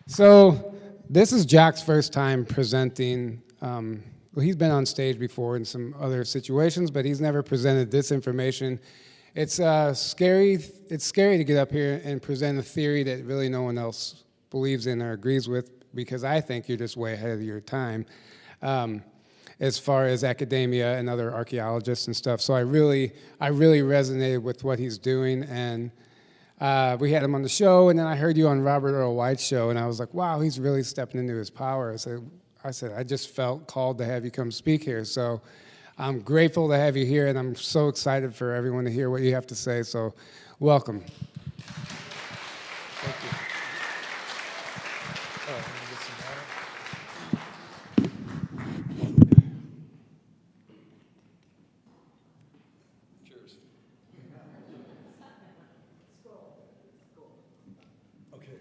So this is Jack's first time presenting. Well, he's been on stage before in some other situations, but he's never presented this information. It's scary. It's scary to get up here and present a theory that really no one else believes in or agrees with, because I think you're just way ahead of your time, as far as academia and other archaeologists and stuff. So I really resonated with what he's doing, and we had him on the show, and then I heard you on Robert Earl White's show, and I was like, wow, he's really stepping into his power. I said, I just felt called to have you come speak here. So I'm grateful to have you here, and I'm so excited for everyone to hear what you have to say. So welcome. Thank you. Cheers. Okay.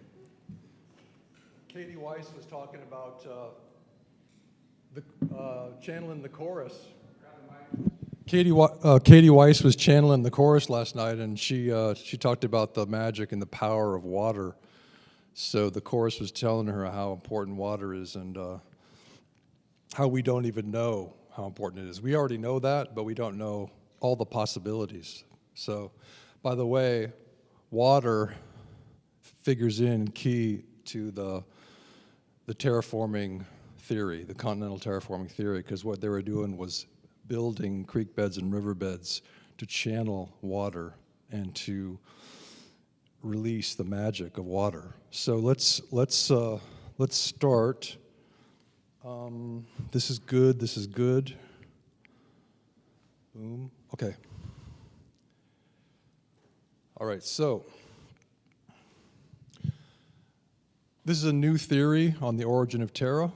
Katie Weiss was talking about channeling the chorus. Katie Weiss was channeling the chorus last night, and she talked about the magic and the power of water. So the chorus was telling her how important water is, and how we don't even know how important it is. We already know that, but we don't know all the possibilities. So, by the way, water figures in key to the terraforming theory, the continental terraforming theory, because what they were doing was building creek beds and river beds to channel water and to release the magic of water. So let's start. This is good. This is good. Boom. Okay. All right. So this is a new theory on the origin of Terra.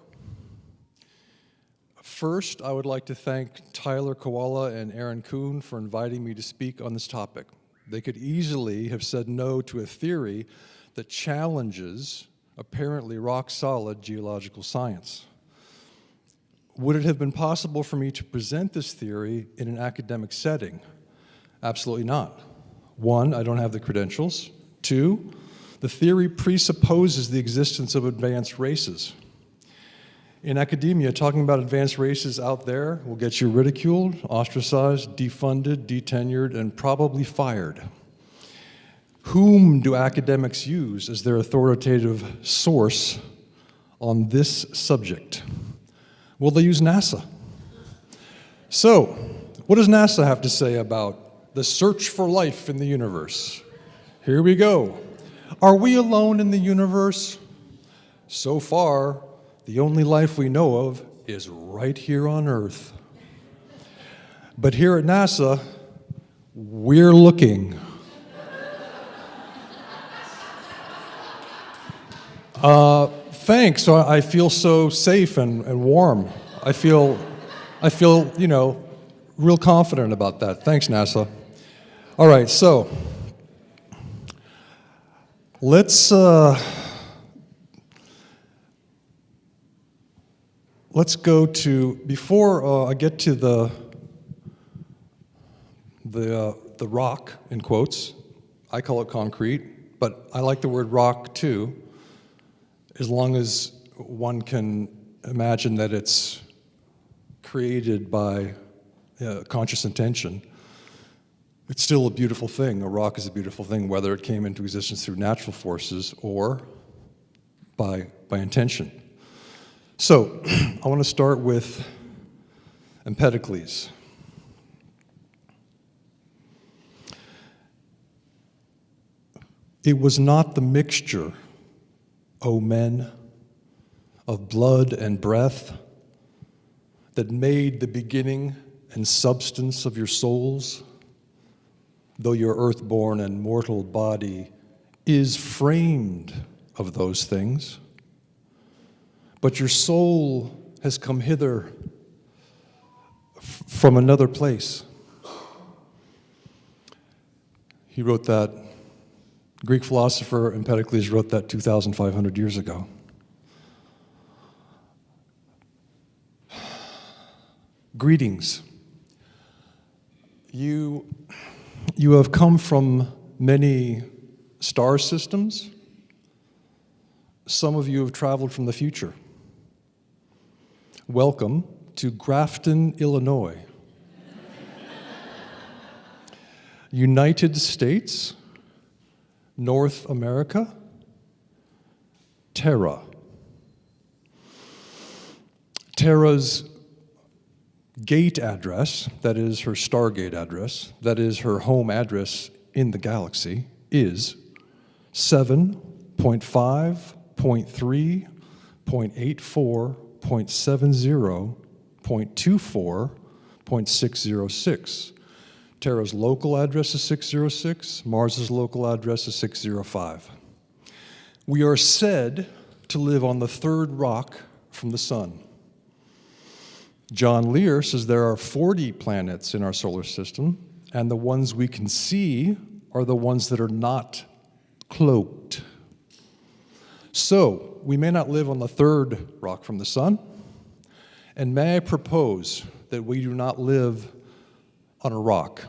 First, I would like to thank Tyler Koala and Aaron Kuhn for inviting me to speak on this topic. They could easily have said no to a theory that challenges apparently rock-solid geological science. Would it have been possible for me to present this theory in an academic setting? Absolutely not. One, I don't have the credentials. Two, the theory presupposes the existence of advanced races. In academia, talking about advanced races out there will get you ridiculed, ostracized, defunded, detenured, and probably fired. Whom do academics use as their authoritative source on this subject? Well, they use NASA. So, what does NASA have to say about the search for life in the universe? Here we go. Are we alone in the universe? So far, the only life we know of is right here on Earth. But here at NASA, we're looking. Thanks. I feel so safe and warm. I feel, real confident about that. Thanks, NASA. All right, so let's go to, before I get to the rock, in quotes. I call it concrete, but I like the word rock too, as long as one can imagine that it's created by conscious intention. It's still a beautiful thing. A rock is a beautiful thing, whether it came into existence through natural forces or by intention. So, I want to start with Empedocles. It was not the mixture, O men, of blood and breath that made the beginning and substance of your souls, though your earthborn and mortal body is framed of those things. But your soul has come hither from another place. He wrote that, Greek philosopher Empedocles wrote that 2,500 years ago. Greetings. You have come from many star systems, some of you have traveled from the future. Welcome to Grafton, Illinois. United States, North America, Terra. Terra's gate address, that is her Stargate address, that is her home address in the galaxy, is 7.5.3.84.70.24.606. Terra's local address is 606, Mars's local address is 605. We are said to live on the third rock from the sun. John Lear says there are 40 planets in our solar system, and the ones we can see are the ones that are not cloaked. So, we may not live on the third rock from the sun, and may I propose that we do not live on a rock.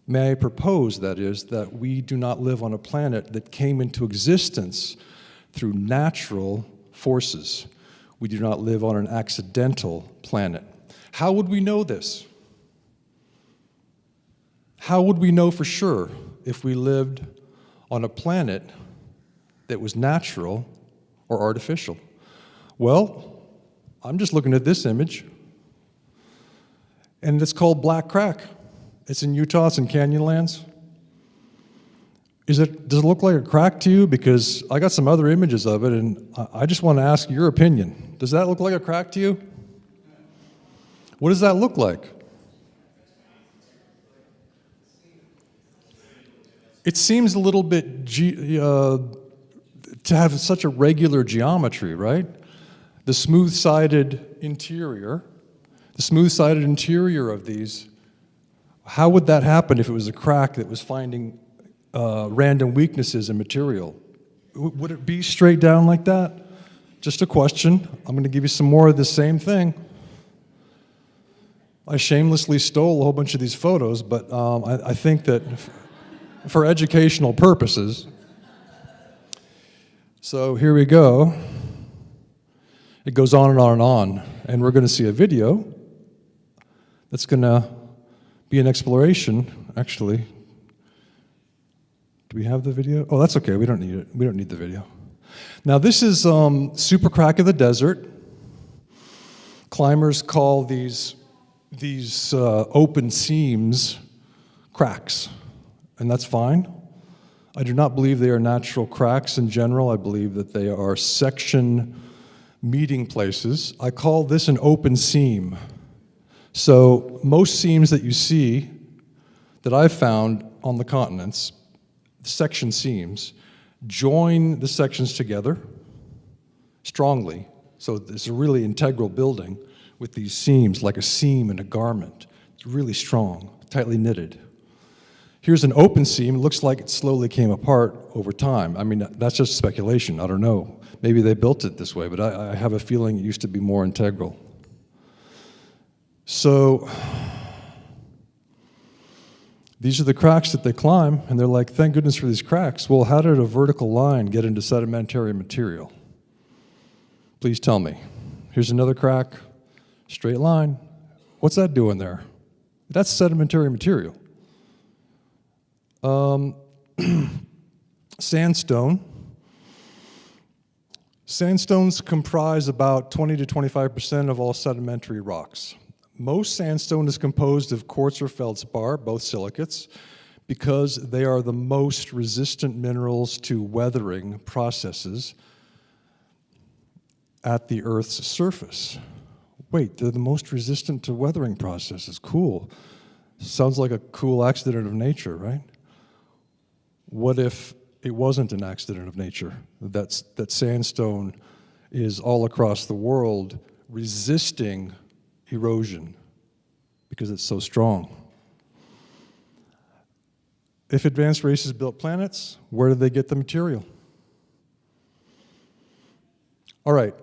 May I propose, that is, that we do not live on a planet that came into existence through natural forces. We do not live on an accidental planet. How would we know this? How would we know for sure if we lived on a planet that was natural or artificial? Well, I'm just looking at this image, and it's called Black Crack. It's in Utah, it's in Canyonlands. Does it look like a crack to you? Because I got some other images of it, and I just want to ask your opinion. Does that look like a crack to you? What does that look like? It seems a little bit to have such a regular geometry, right? The smooth-sided interior of these, how would that happen if it was a crack that was finding random weaknesses in material? Would it be straight down like that? Just a question. I'm going to give you some more of the same thing. I shamelessly stole a whole bunch of these photos, but I think that for educational purposes. So here we go. It goes on and on and on, and we're going to see a video that's going to be an exploration, actually. Do we have the video? Oh, that's okay. We don't need it. We don't need the video. Now, this is super crack of the desert. Climbers call these open seams cracks, and that's fine. I do not believe they are natural cracks in general. I believe that they are section meeting places. I call this an open seam. So most seams that you see that I've found on the continents, section seams, join the sections together strongly. So it's a really integral building with these seams, like a seam in a garment. It's really strong, tightly knitted. Here's an open seam. It looks like it slowly came apart over time. I mean, that's just speculation. I don't know. Maybe they built it this way, but I have a feeling it used to be more integral. So these are the cracks that they climb, and they're like, thank goodness for these cracks. Well, how did a vertical line get into sedimentary material? Please tell me. Here's another crack, straight line. What's that doing there? That's sedimentary material. Sandstone. Sandstones comprise about 20 to 25% of all sedimentary rocks. Most sandstone is composed of quartz or feldspar, both silicates, because they are the most resistant minerals to weathering processes at the Earth's surface. Wait, they're the most resistant to weathering processes. Cool. Sounds like a cool accident of nature, right? What if it wasn't an accident of nature? That sandstone is all across the world resisting erosion because it's so strong. If advanced races built planets, where did they get the material? All right,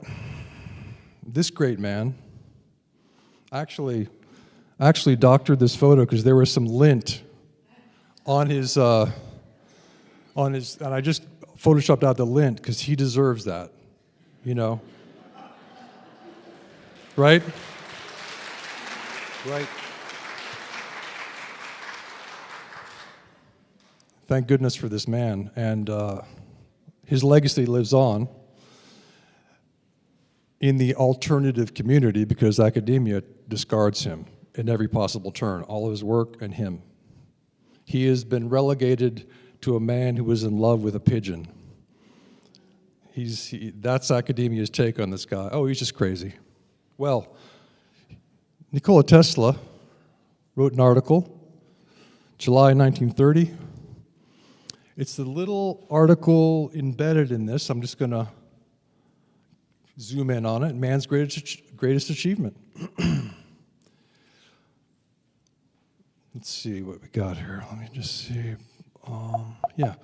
this great man actually doctored this photo because there was some lint on his, and I just photoshopped out the lint because he deserves that, you know? Right? Right. Thank goodness for this man. And his legacy lives on in the alternative community because academia discards him in every possible turn, all of his work and him. He has been relegated to a man who was in love with a pigeon. That's academia's take on this guy. Oh, he's just crazy. Well, Nikola Tesla wrote an article, July 1930. It's the little article embedded in this. I'm just going to zoom in on it. Man's greatest achievement. Let's see what we got here. Let me just see. Yeah.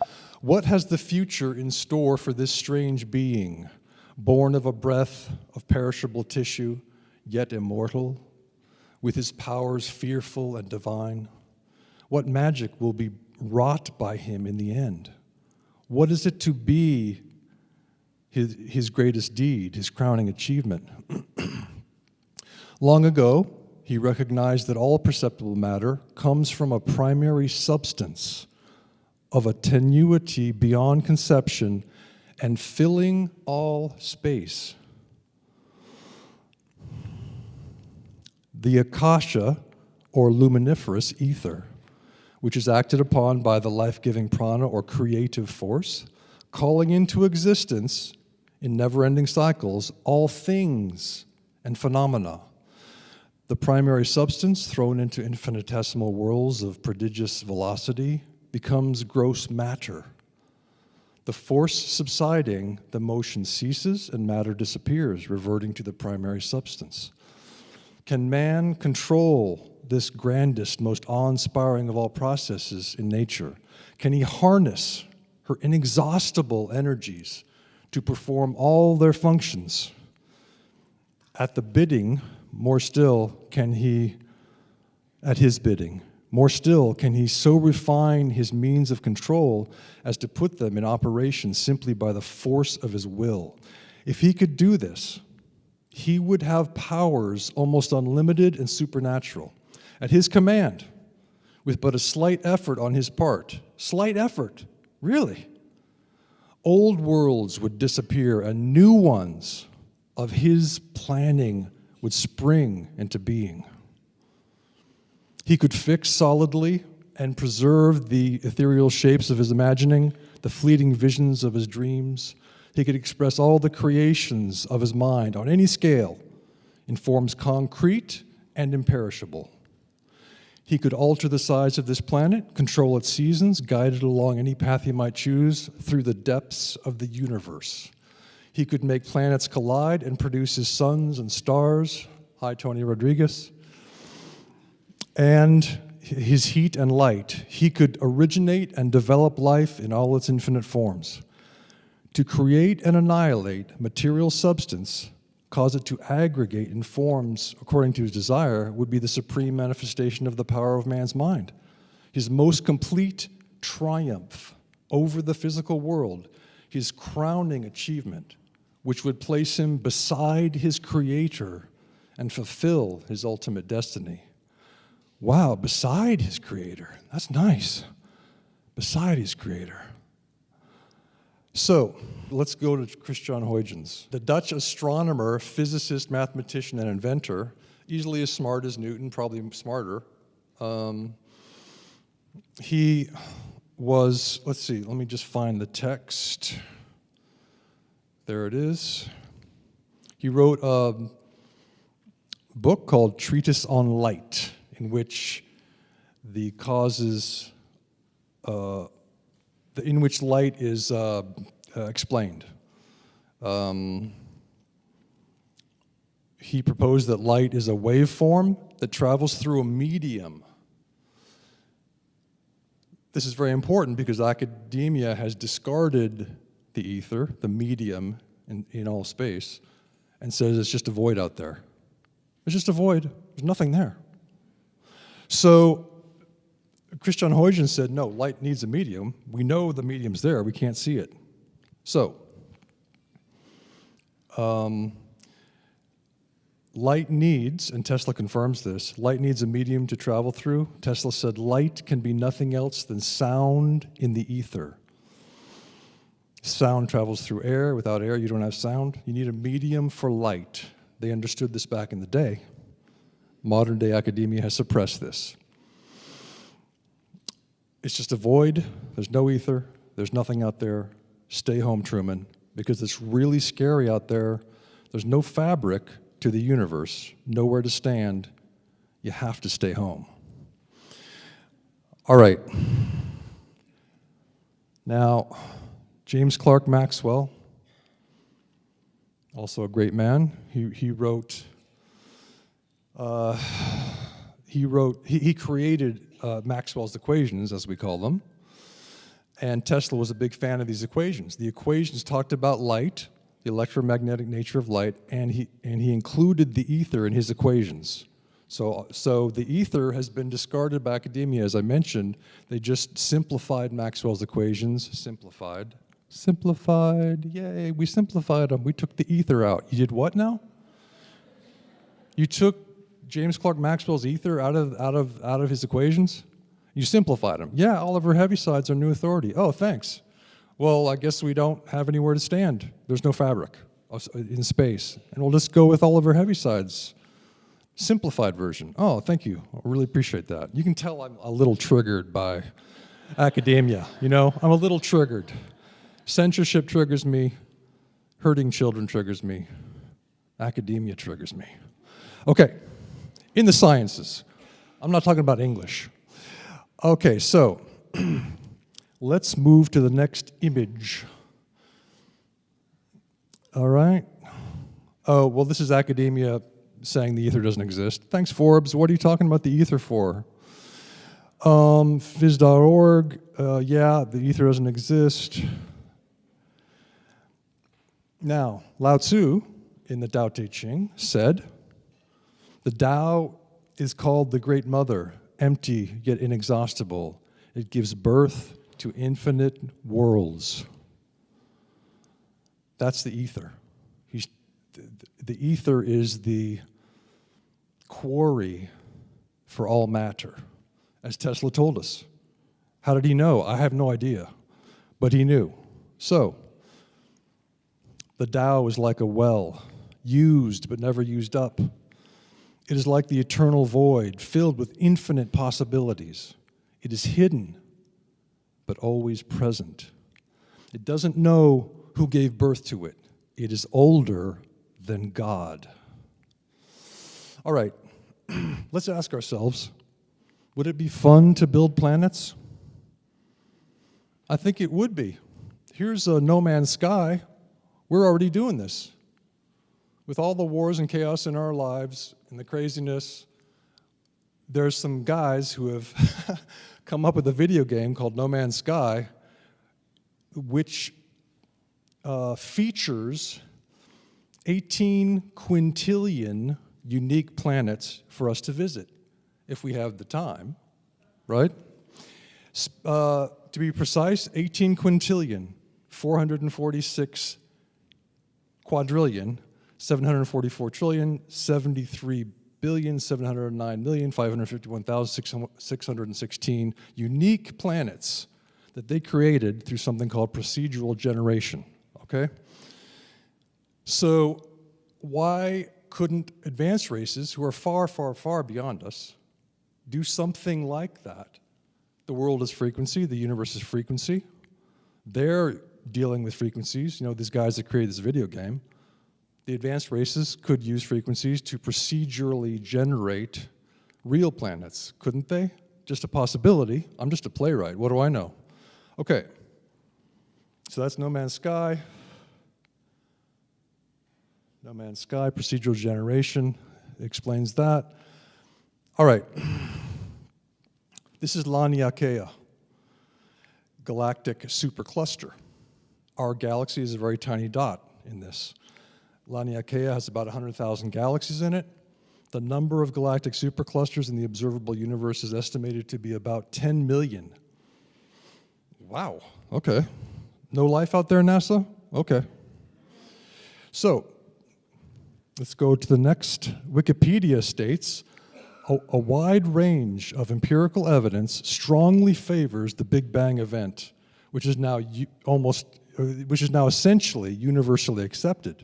What has the future in store for this strange being, born of a breath of perishable tissue, yet immortal, with his powers fearful and divine? What magic will be wrought by him in the end? What is it to be his greatest deed, his crowning achievement? Long ago, he recognized that all perceptible matter comes from a primary substance of a tenuity beyond conception and filling all space. The akasha, or luminiferous ether, which is acted upon by the life-giving prana or creative force, calling into existence in never-ending cycles all things and phenomena. The primary substance, thrown into infinitesimal whirls of prodigious velocity, becomes gross matter. The force subsiding, the motion ceases and matter disappears, reverting to the primary substance. Can man control this grandest, most awe-inspiring of all processes in nature? Can he harness her inexhaustible energies to perform all their functions? At the bidding, more still, can he, at his bidding, more still, can he so refine his means of control as to put them in operation simply by the force of his will? If he could do this, he would have powers almost unlimited and supernatural at his command, with but a slight effort on his part. Slight effort, really. Old worlds would disappear and new ones of his planning would spring into being. He could fix solidly and preserve the ethereal shapes of his imagining, the fleeting visions of his dreams. He could express all the creations of his mind on any scale in forms concrete and imperishable. He could alter the size of this planet, control its seasons, guide it along any path he might choose through the depths of the universe. He could make planets collide and produce his suns and stars. Hi, Tony Rodriguez. And his heat and light. He could originate and develop life in all its infinite forms. To create and annihilate material substance, cause it to aggregate in forms according to his desire, would be the supreme manifestation of the power of man's mind. His most complete triumph over the physical world, his crowning achievement, which would place him beside his creator and fulfill his ultimate destiny. Wow, beside his creator. That's nice. Beside his creator. So, let's go to Christian Huygens. The Dutch astronomer, physicist, mathematician, and inventor, easily as smart as Newton, probably smarter. He was, let's see, let me just find the text. There it is. He wrote a book called Treatise on Light, in which the causes, in which light is explained. He proposed that light is a waveform that travels through a medium. This is very important because academia has discarded the ether, the medium in all space, and says it's just a void out there. It's just a void. There's nothing there. So Christian Huygens said, no, light needs a medium. We know the medium's there. We can't see it. So, light needs, and Tesla confirms this, light needs a medium to travel through. Tesla said light can be nothing else than sound in the ether. Sound travels through air. Without air, you don't have sound. You need a medium for light. They understood this back in the day. Modern day academia has suppressed this. It's just a void. There's no ether. There's nothing out there. Stay home, Truman, because it's really scary out there. There's no fabric to the universe, nowhere to stand. You have to stay home. All right. Now, James Clerk Maxwell, also a great man. He created Maxwell's equations, as we call them. And Tesla was a big fan of these equations. The equations talked about light, the electromagnetic nature of light, and he included the ether in his equations. So the ether has been discarded by academia, as I mentioned. They just simplified Maxwell's equations. Simplified, yay, we simplified them. We took the ether out. You did what now? You took James Clerk Maxwell's ether out of his equations? You simplified them. Yeah, Oliver Heaviside's our new authority. Oh, thanks. Well, I guess we don't have anywhere to stand. There's no fabric in space. And we'll just go with Oliver Heaviside's simplified version. Oh, thank you. I really appreciate that. You can tell I'm a little triggered by academia. You know, I'm a little triggered. Censorship triggers me. Hurting children triggers me. Academia triggers me. Okay, in the sciences. I'm not talking about English. Okay, so let's move to the next image. All right. Oh, well, this is academia saying the ether doesn't exist. Thanks, Forbes. What are you talking about the ether for? Phys.org, yeah, the ether doesn't exist. Now, Lao Tzu, in the Tao Te Ching, said, the Tao is called the Great Mother, empty yet inexhaustible. It gives birth to infinite worlds. That's the ether. The ether is the quarry for all matter, as Tesla told us. How did he know? I have no idea, but he knew. So, the Tao is like a well, used but never used up. It is like the eternal void, filled with infinite possibilities. It is hidden, but always present. It doesn't know who gave birth to it. It is older than God. All right, let's ask ourselves, would it be fun to build planets? I think it would be. Here's a No Man's Sky. We're already doing this. With all the wars and chaos in our lives and the craziness, there's some guys who have come up with a video game called No Man's Sky, which features 18 quintillion unique planets for us to visit, if we have the time, right? To be precise, 18 quintillion, 446 quadrillion, 744 trillion, 73 billion, 709,551,616 unique planets that they created through something called procedural generation, okay? So why couldn't advanced races who are far, far, far beyond us do something like that? The world is frequency, the universe is frequency. They're dealing with frequencies, you know, these guys that created this video game. The advanced races could use frequencies to procedurally generate real planets, couldn't they? Just a possibility. I'm just a playwright. What do I know? Okay. So that's No Man's Sky. No Man's Sky, procedural generation explains that. All right. This is Laniakea, galactic supercluster. Our galaxy is a very tiny dot in this. Laniakea has about 100,000 galaxies in it. The number of galactic superclusters in the observable universe is estimated to be about 10 million. Wow, okay. No life out there, NASA? Okay. So, let's go to the next. Wikipedia states, a wide range of empirical evidence strongly favors the Big Bang event, which is now essentially universally accepted.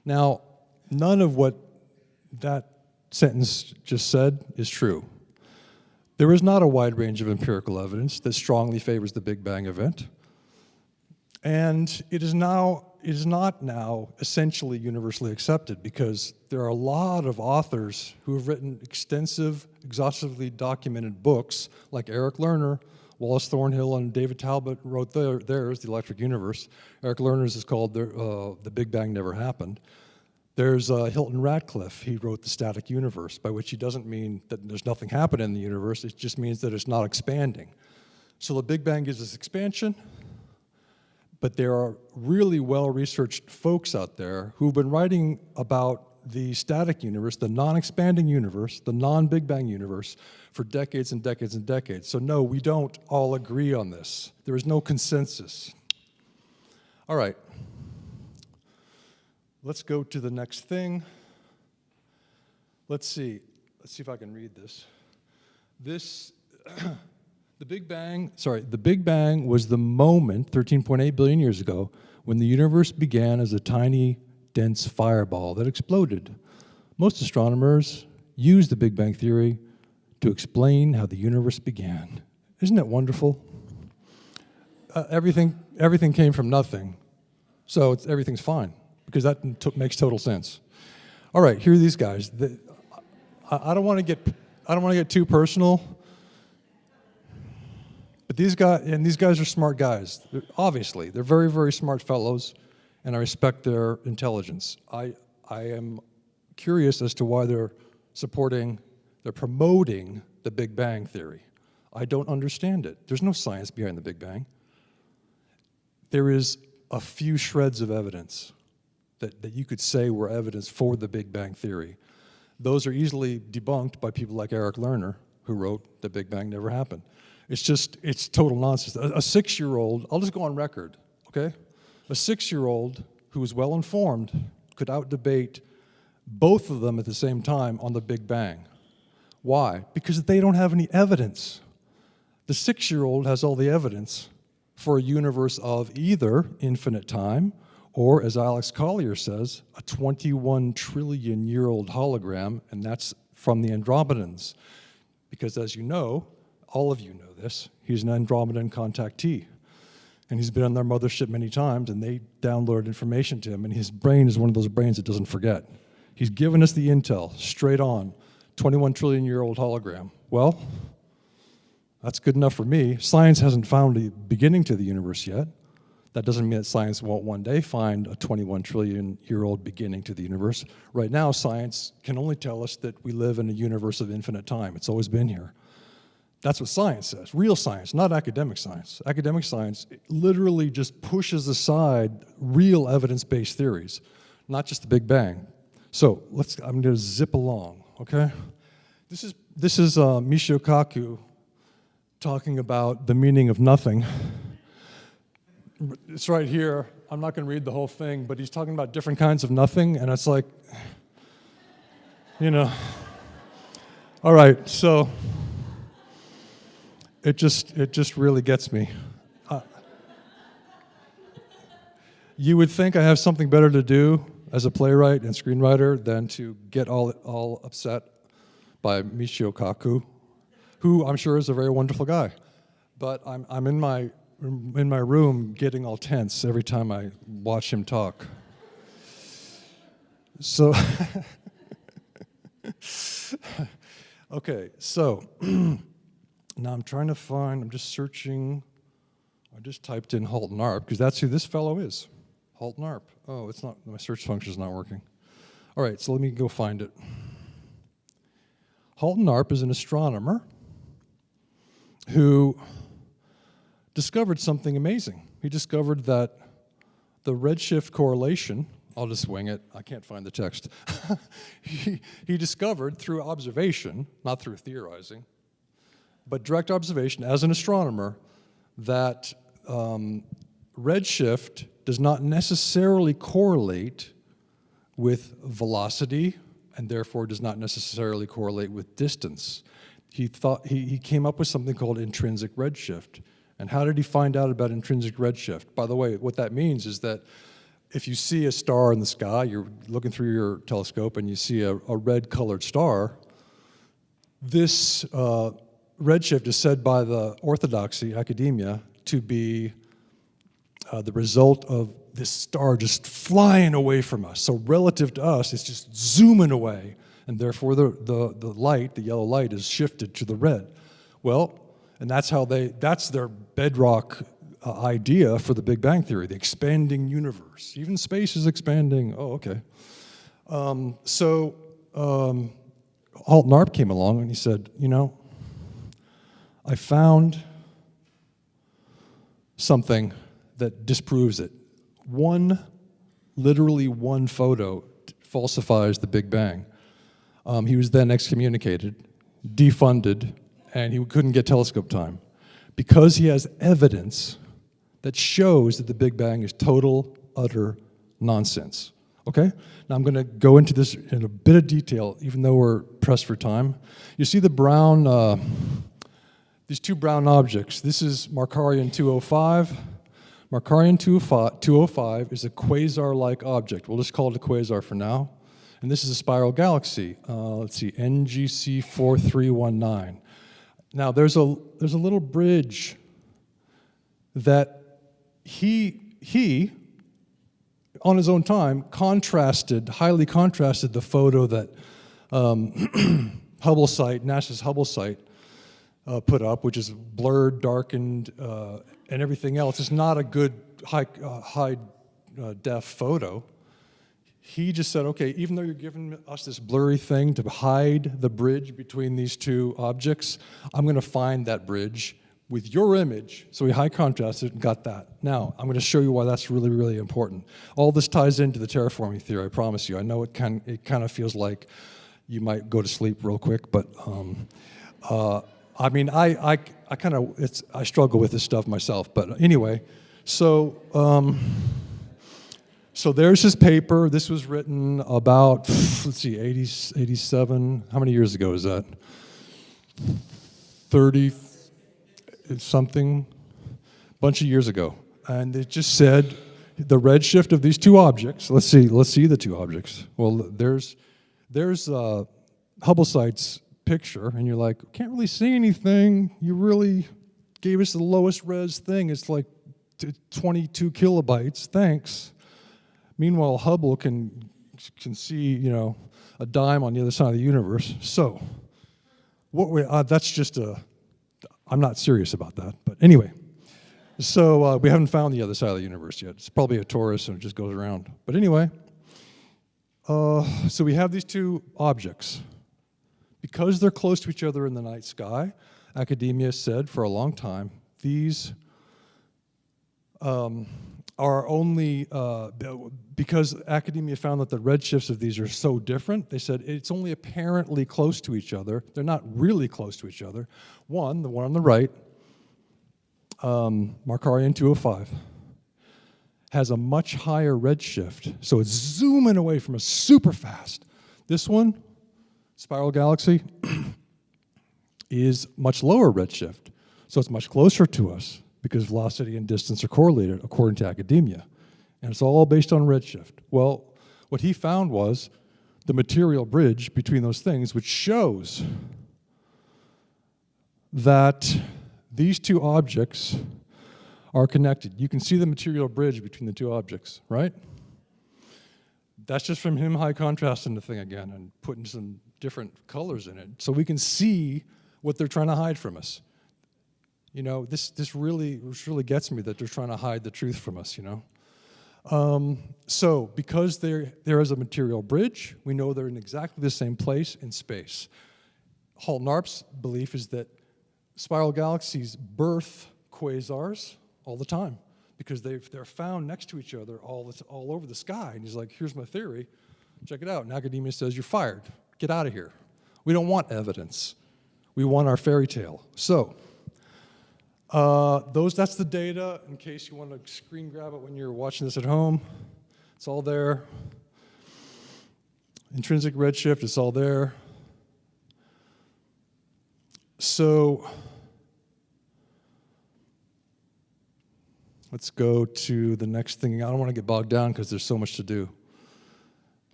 Now, none of what that sentence just said is true. There is not a wide range of empirical evidence that strongly favors the Big Bang event. And it is not now essentially universally accepted, because there are a lot of authors who have written extensive, exhaustively documented books, like Eric Lerner, Wallace Thornhill, and David Talbot wrote theirs, The Electric Universe. Eric Lerner's is called The Big Bang Never Happened. There's Hilton Radcliffe. He wrote The Static Universe, by which he doesn't mean that there's nothing happening in the universe. It just means that it's not expanding. So the Big Bang gives us expansion, but there are really well-researched folks out there who've been writing about the static universe, the non-expanding universe, the non-Big Bang universe, for decades and decades and decades. So no, we don't all agree on this. There is no consensus. All right. Let's go to the next thing. Let's see if I can read this. The Big Bang was the moment 13.8 billion years ago when the universe began as a tiny, dense fireball that exploded. Most astronomers use the Big Bang theory to explain how the universe began. Isn't that wonderful? Everything came from nothing, so everything's fine, because that makes total sense. All right, here are these guys. I don't want to get too personal, but these guys are smart guys. Obviously, they're very, very smart fellows, and I respect their intelligence. I am curious as to why they're promoting the Big Bang theory. I don't understand it. There's no science behind the Big Bang. There is a few shreds of evidence that you could say were evidence for the Big Bang theory. Those are easily debunked by people like Eric Lerner, who wrote The Big Bang Never Happened. It's total nonsense. A 6-year-old, I'll just go on record, okay? A 6-year-old who is well-informed could out-debate both of them at the same time on the Big Bang. Why? Because they don't have any evidence. The 6-year-old has all the evidence for a universe of either infinite time, or, as Alex Collier says, a 21 trillion-year-old hologram, and that's from the Andromedans. Because as you know, all of you know this, he's an Andromedan contactee. And he's been on their mothership many times, and they download information to him, and his brain is one of those brains that doesn't forget. He's given us the intel, straight on, 21 trillion-year-old hologram. Well, that's good enough for me. Science hasn't found a beginning to the universe yet. That doesn't mean that science won't one day find a 21 trillion-year-old beginning to the universe. Right now, science can only tell us that we live in a universe of infinite time. It's always been here. That's what science says, real science, not academic science. Academic science literally just pushes aside real evidence-based theories, not just the Big Bang. So I'm going to zip along, okay? This is Michio Kaku talking about the meaning of nothing. It's right here. I'm not going to read the whole thing, but he's talking about different kinds of nothing, and it's like, you know. All right, so it just really gets me. You would think I have something better to do as a playwright and screenwriter than to get all upset by Michio Kaku, who I'm sure is a very wonderful guy. But I'm in my room getting all tense every time I watch him talk. So, okay, so now I'm just searching, I just typed in Halton Arp, because that's who this fellow is, Halton Arp. Oh, it's not, my search function's not working. All right, so let me go find it. Halton Arp is an astronomer who discovered something amazing. He discovered that the redshift correlation, I'll just wing it, I can't find the text. he discovered through observation, not through theorizing, but direct observation as an astronomer, that redshift does not necessarily correlate with velocity, and therefore does not necessarily correlate with distance. He came up with something called intrinsic redshift. And how did he find out about intrinsic redshift? By the way, what that means is that if you see a star in the sky, you're looking through your telescope and you see a red-colored star, this redshift is said by the orthodoxy, academia, to be the result of this star just flying away from us. So relative to us, it's just zooming away, and therefore the light, the yellow light, is shifted to the red. Well, and that's their bedrock idea for the Big Bang Theory, the expanding universe. Even space is expanding. Oh, okay. Halt Narp came along and he said, I found something that disproves it. Literally one photo falsifies the Big Bang. He was then excommunicated, defunded, and he couldn't get telescope time because he has evidence that shows that the Big Bang is total, utter nonsense. Okay? Now I'm going to go into this in a bit of detail, even though we're pressed for time. You see the brown, these two brown objects. This is Markarian 205. Markarian 205 is a quasar-like object. We'll just call it a quasar for now. And this is a spiral galaxy. Let's see, NGC 4319. Now there's a little bridge that he on his own time highly contrasted the photo that NASA's Hubble site put up, which is blurred, darkened, and everything else. It's not a good high def photo. He just said, okay, even though you're giving us this blurry thing to hide the bridge between these two objects, I'm going to find that bridge with your image. So we high contrasted and got that. Now, I'm going to show you why that's really, really important. All this ties into the terraforming theory, I promise you. I know it kind of feels like you might go to sleep real quick, but I mean, I struggle with this stuff myself. But anyway, so there's his paper. This was written about, let's see, 87. How many years ago is that? 30 something, bunch of years ago. And it just said the redshift of these two objects. Let's see the two objects. Well, there's Hubble site's picture, and you're like, can't really see anything. You really gave us the lowest res thing. It's like 22 kilobytes. Thanks. Meanwhile, Hubble can see, a dime on the other side of the universe. So, that's just I'm not serious about that. But anyway, so we haven't found the other side of the universe yet. It's probably a torus and it just goes around. But anyway, so we have these two objects. Because they're close to each other in the night sky, academia said for a long time, these are only, because academia found that the redshifts of these are so different, they said it's only apparently close to each other. They're not really close to each other. The one on the right, Markarian 205, has a much higher redshift, so it's zooming away from us super fast. This one, spiral galaxy, is much lower redshift, so it's much closer to us, because velocity and distance are correlated according to academia. And it's all based on redshift. Well, what he found was the material bridge between those things, which shows that these two objects are connected. You can see the material bridge between the two objects, right? That's just from him high contrasting the thing again and putting some different colors in it. So we can see what they're trying to hide from us. This really gets me that they're trying to hide the truth from us, So because there is a material bridge, we know they're in exactly the same place in space. Halt Narp's belief is that spiral galaxies birth quasars all the time because they're found next to each other all over the sky. And he's like, here's my theory. Check it out. And academia says, you're fired. Get out of here. We don't want evidence. We want our fairy tale. So That's the data, in case you want to screen grab it when you're watching this at home. It's all there. Intrinsic redshift, it's all there. So let's go to the next thing. I don't want to get bogged down because there's so much to do.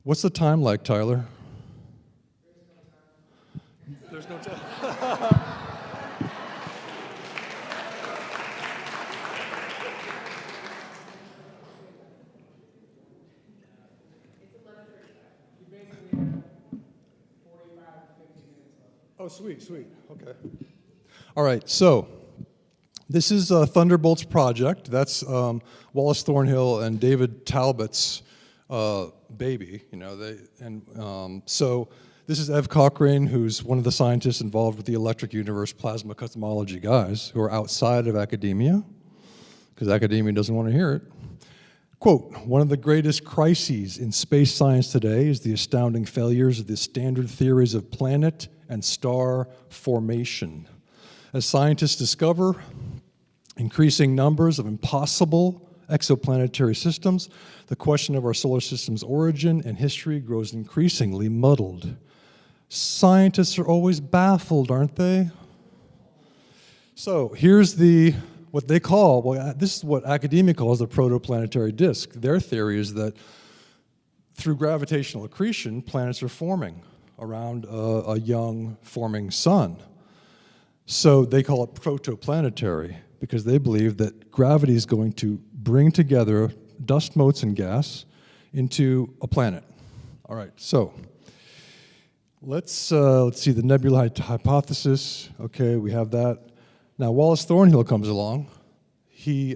What's the time like, Tyler? There's no time. Oh, sweet, sweet. Okay. All right, so this is Thunderbolt's project. That's Wallace Thornhill and David Talbot's baby. You know, so this is Ev Cochrane, who's one of the scientists involved with the electric universe plasma cosmology guys, who are outside of academia, because academia doesn't want to hear it. Quote, one of the greatest crises in space science today is the astounding failures of the standard theories of planet and star formation. As scientists discover increasing numbers of impossible exoplanetary systems, the question of our solar system's origin and history grows increasingly muddled. Scientists are always baffled, aren't they? So here's what they call, well, this is what academia calls the protoplanetary disk. Their theory is that through gravitational accretion, planets are forming around a young forming sun. So they call it protoplanetary because they believe that gravity is going to bring together dust motes and gas into a planet. All right, so let's see the nebula hypothesis. Okay, we have that. Now, Wallace Thornhill comes along. He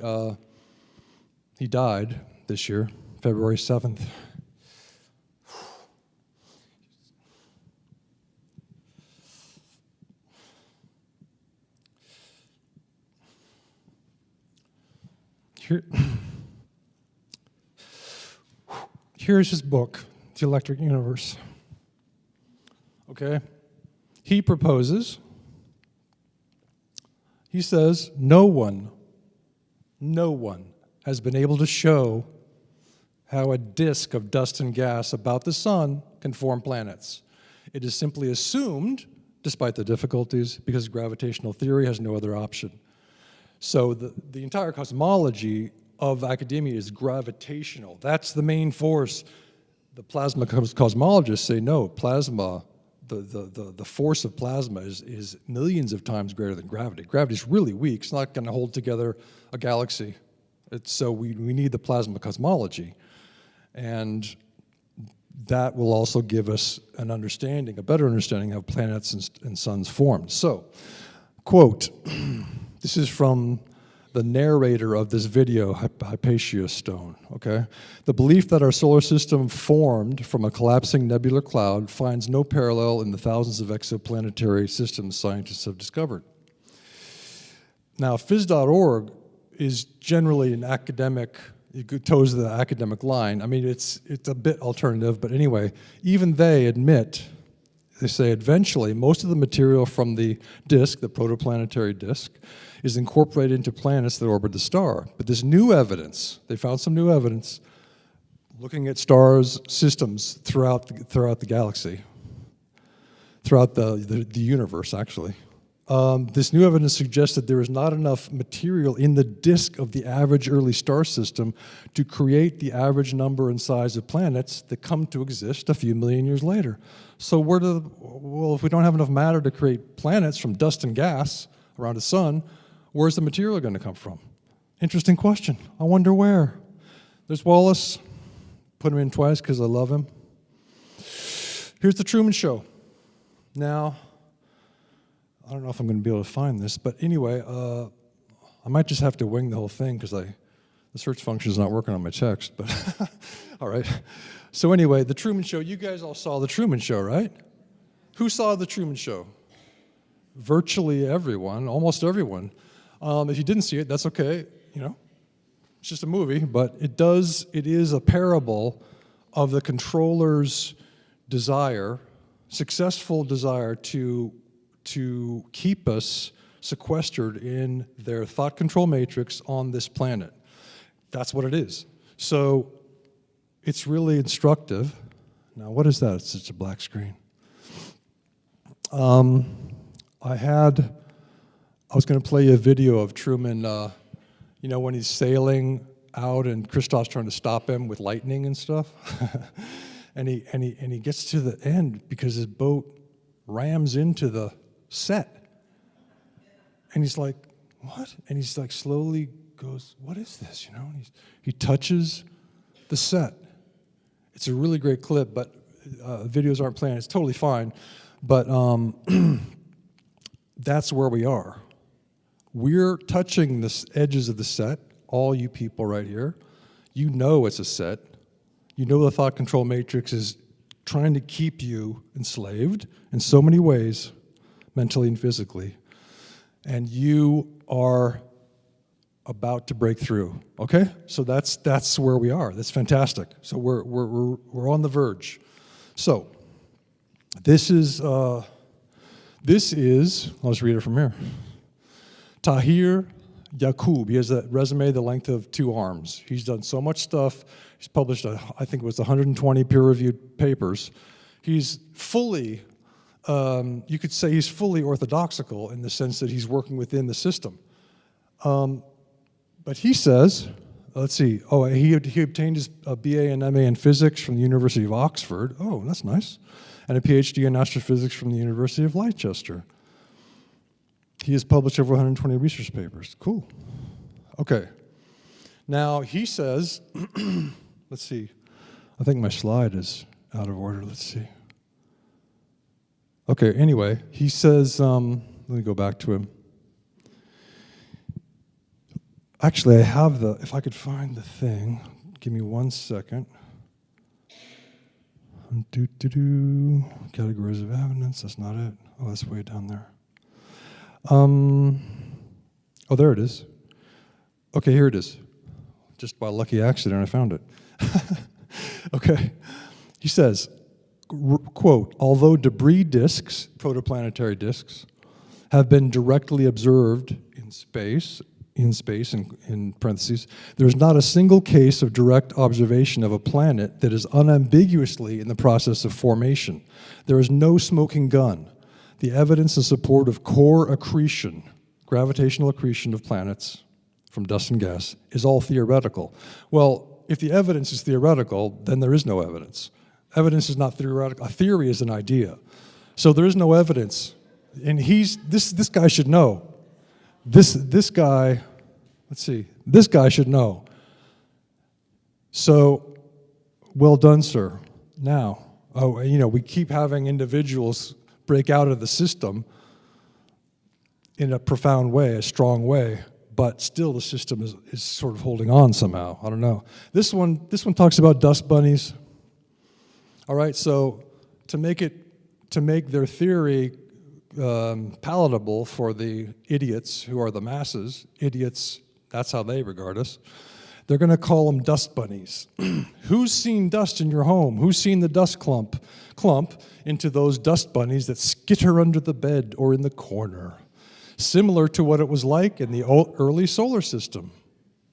died this year, February 7th. Here's his book, The Electric Universe. Okay? He proposes, he says, no one has been able to show how a disk of dust and gas about the sun can form planets. It is simply assumed, despite the difficulties, because gravitational theory has no other option. So the entire cosmology of academia is gravitational. That's the main force. The plasma cosmologists say, no, plasma, the force of plasma is millions of times greater than gravity. Gravity is really weak. It's not going to hold together a galaxy. So we need the plasma cosmology. And that will also give us an understanding, a better understanding of planets and suns formed. So, quote, this is from the narrator of this video, Hypatia Stone, okay? The belief that our solar system formed from a collapsing nebular cloud finds no parallel in the thousands of exoplanetary systems scientists have discovered. Now, phys.org is generally an academic, it toes the academic line. I mean, it's a bit alternative, but anyway, even they admit, they say eventually most of the material from the disk, the protoplanetary disk, is incorporated into planets that orbit the star. But this new evidence, they found some new evidence looking at stars, systems throughout the galaxy, throughout the universe, actually. This new evidence suggests that there is not enough material in the disk of the average early star system to create the average number and size of planets that come to exist a few million years later. So if we don't have enough matter to create planets from dust and gas around a sun, where's the material going to come from? Interesting question. I wonder where. There's Wallace. Put him in twice because I love him. Here's the Truman Show. Now, I don't know if I'm going to be able to find this, but anyway, I might just have to wing the whole thing because the search function is not working on my text, but all right. So anyway, the Truman Show, you guys all saw the Truman Show, right? Who saw the Truman Show? Virtually everyone, almost everyone. If you didn't see it, that's okay, you know. It's just a movie, but it is a parable of the controller's desire, successful desire to keep us sequestered in their thought control matrix on this planet. That's what it is. So it's really instructive. Now, what is that? It's just a black screen. I was going to play you a video of Truman, you know, when he's sailing out and Christoph's trying to stop him with lightning and stuff. and he gets to the end because his boat rams into the set. And he's like, what? And he's like slowly goes, what is this, you know? And he touches the set. It's a really great clip, but videos aren't playing. It's totally fine. But that's where we are. We're touching the edges of the set, all you people right here. You know it's a set. You know the thought control matrix is trying to keep you enslaved in so many ways, mentally and physically. And you are about to break through, okay? So that's where we are. That's fantastic. So we're on the verge. So this is, I'll just read it from here. Tahir Yaqub, he has a resume the length of 2 arms. He's done so much stuff. He's published, I think it was 120 peer-reviewed papers. He's fully, you could say he's fully orthodoxical in the sense that he's working within the system. But he says, let's see, he obtained his BA and MA in physics from the University of Oxford. Oh, that's nice. And a PhD in astrophysics from the University of Leicester. He has published over 120 research papers. Cool. Okay. Now, he says, let's see, I think my slide is out of order. Let's see. Okay, anyway, he says, let me go back to him. Actually, I have if I could find the thing, give me 1 second. Categories of evidence, that's not it. Oh, that's way down there. Oh, there it is. Okay, here it is. Just by lucky accident, I found it. Okay. He says, quote, although debris disks, protoplanetary disks, have been directly observed in space, in parentheses, there is not a single case of direct observation of a planet that is unambiguously in the process of formation. There is no smoking gun. The evidence in support of core accretion, gravitational accretion of planets from dust and gas, is all theoretical. Well, if the evidence is theoretical, then there is no evidence. Evidence is not theoretical. A theory is an idea. So there is no evidence. And this guy should know. This guy, let's see, this guy should know. So, well done, sir. Now, we keep having individuals break out of the system in a profound way, a strong way, but still the system is sort of holding on somehow. I don't know. This one talks about dust bunnies. All right, so to make their theory palatable for the idiots who are the masses, idiots, that's how they regard us, they're going to call them dust bunnies. Who's seen dust in your home? Who's seen the dust clump into those dust bunnies that skitter under the bed or in the corner? Similar to what it was like in the early solar system.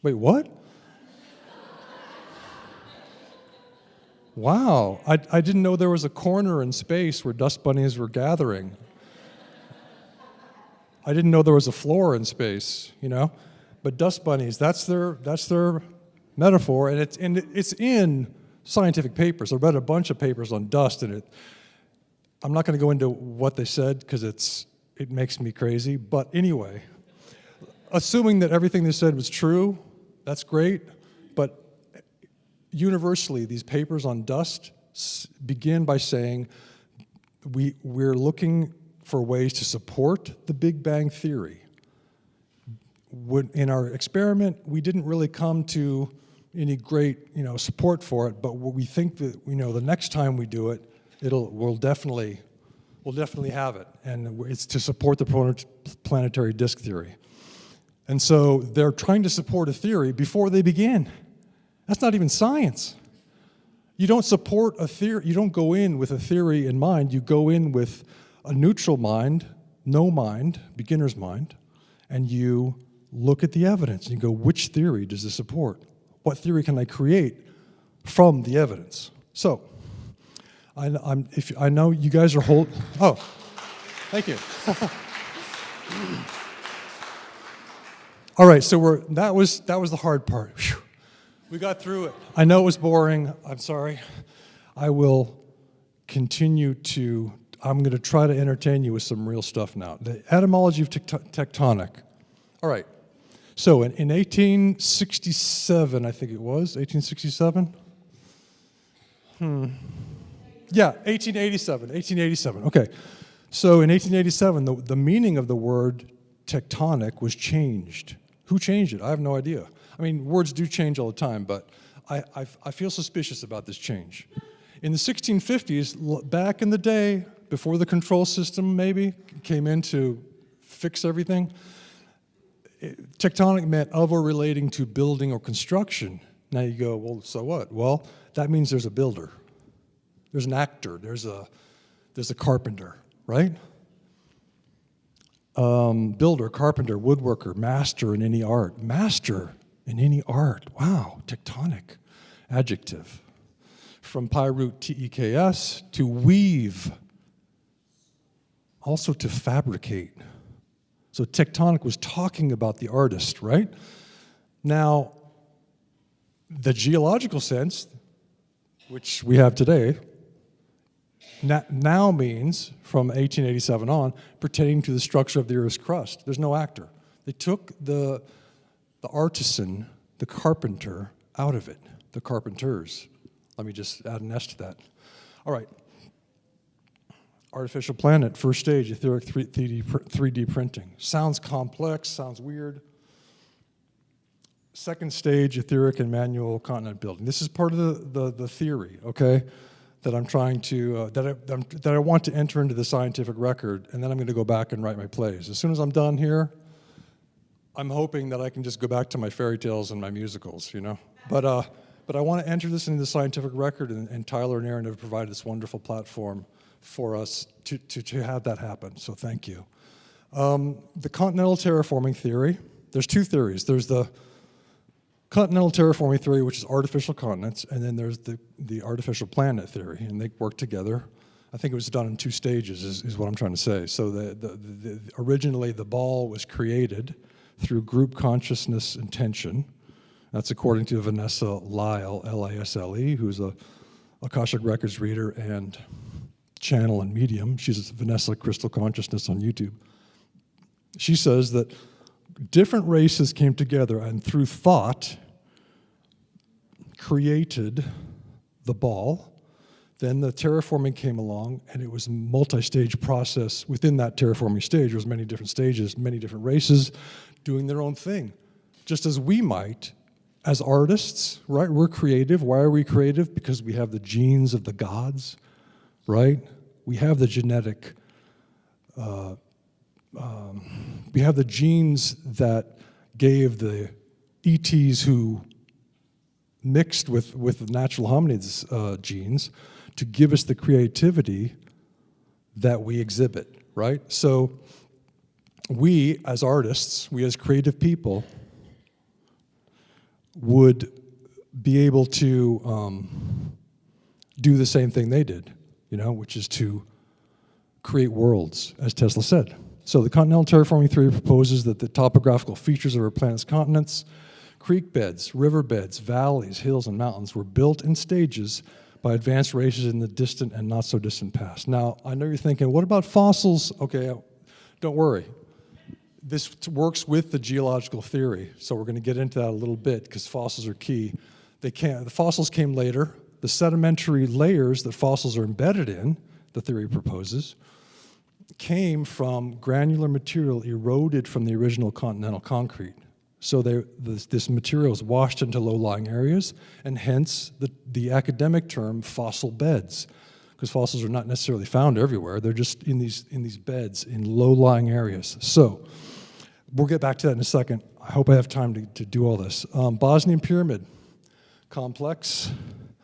Wait, what? Wow, I didn't know there was a corner in space where dust bunnies were gathering. I didn't know there was a floor in space, But dust bunnies, that's their metaphor, and it's in scientific papers. I read a bunch of papers on dust, and I'm not going to go into what they said because it makes me crazy. But anyway, assuming that everything they said was true, that's great. But universally, these papers on dust begin by saying we're looking for ways to support the Big Bang Theory. In our experiment, we didn't really come to any great, support for it. But we think that, the next time we do it, we'll definitely have it, and it's to support the planetary disk theory. And so they're trying to support a theory before they begin. That's not even science. You don't support a theory. You don't go in with a theory in mind. You go in with a neutral mind, no mind, beginner's mind. and you look at the evidence and you go, which theory does this support? What theory can I create from the evidence? So, I know you guys are oh, thank you. All right, so that was the hard part. Whew. We got through it. I know it was boring. I'm sorry. I will continue I'm going to try to entertain you with some real stuff now. The etymology of tectonic. All right. So in 1867, I think it was, 1867? Yeah, 1887. Okay. So in 1887, the meaning of the word tectonic was changed. Who changed it? I have no idea. I mean, words do change all the time, but I feel suspicious about this change. In the 1650s, back in the day, before the control system maybe came in to fix everything, tectonic meant of or relating to building or construction. Now you go, well, so what? Well, that means there's a builder. There's an actor. There's a carpenter, right? Builder, carpenter, woodworker, master in any art. Master in any art. Wow, tectonic. Adjective. From pi root TEKS, to weave. Also to fabricate. So tectonic was talking about the artist, right? Now, the geological sense, which we have today, now means, from 1887 on, pertaining to the structure of the Earth's crust. There's no actor. They took the artisan, the carpenter, out of it, the carpenters. Let me just add an S to that. All right. Artificial planet, first stage, etheric 3D printing. Sounds complex, sounds weird. Second stage, etheric and manual continent building. This is part of the theory, okay, that I'm trying to, that I want to enter into the scientific record, and then I'm going to go back and write my plays. As soon as I'm done here, I'm hoping that I can just go back to my fairy tales and my musicals, you know. But I want to enter this into the scientific record, and Tyler and Aaron have provided this wonderful platform for us to have that happen, so thank you. The continental terraforming theory, there's two theories. There's the continental terraforming theory, which is artificial continents, and then there's the artificial planet theory, and they work together. I think it was done in two stages, is what I'm trying to say. So originally the ball was created through group consciousness intention. That's according to Vanessa Lyle, L-I-S-L-E, who's a Akashic Records reader and channel and medium. She's Vanessa Crystal Consciousness on YouTube. She says that different races came together and through thought created the ball. Then the terraforming came along, and it was a multi-stage process. Within that terraforming stage, there was many different stages, many different races doing their own thing. Just as we might, as artists, right? We're creative. Why are we creative? Because we have the genes of the gods, right? We have the genetic, we have the genes that gave the ETs who mixed with natural hominids genes to give us the creativity that we exhibit, right? So we as artists, we as creative people would be able to do the same thing they did, you know, which is to create worlds, as Tesla said. So the continental terraforming theory proposes that the topographical features of our planet's continents, creek beds, river beds, valleys, hills, and mountains were built in stages by advanced races in the distant and not so distant past. Now, I know you're thinking, what about fossils? Okay, don't worry. This works with the geological theory, so we're going to get into that a little bit because fossils are key. The fossils came later. The sedimentary layers that fossils are embedded in, the theory proposes, came from granular material eroded from the original continental concrete. So this material is washed into low-lying areas, and hence the academic term fossil beds, because fossils are not necessarily found everywhere. They're just in these beds in low-lying areas. So we'll get back to that in a second. I hope I have time to do all this. Bosnian pyramid complex.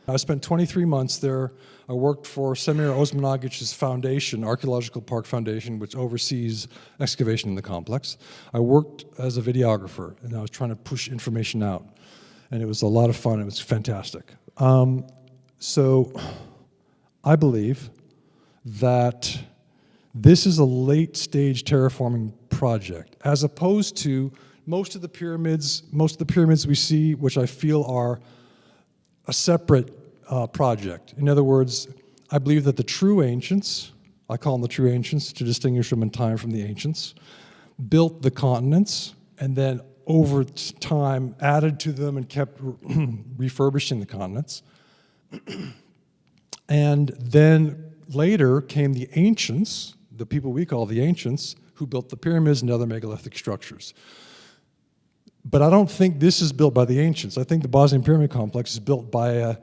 I spent 23 months there. I worked for Semir Osmanagic's foundation, Archaeological Park Foundation, which oversees excavation in the complex. I worked as a videographer, and I was trying to push information out. And it was a lot of fun. It was fantastic. So I believe that this is a late-stage terraforming project, as opposed to most of the pyramids we see, which I feel are a separate project. In other words, I believe that the true ancients, I call them the true ancients to distinguish them in time from the ancients, built the continents and then over time added to them and kept refurbishing the continents. And then later came the ancients, the people we call the ancients, who built the pyramids and other megalithic structures. But I don't think this is built by the ancients. I think the Bosnian Pyramid Complex is built by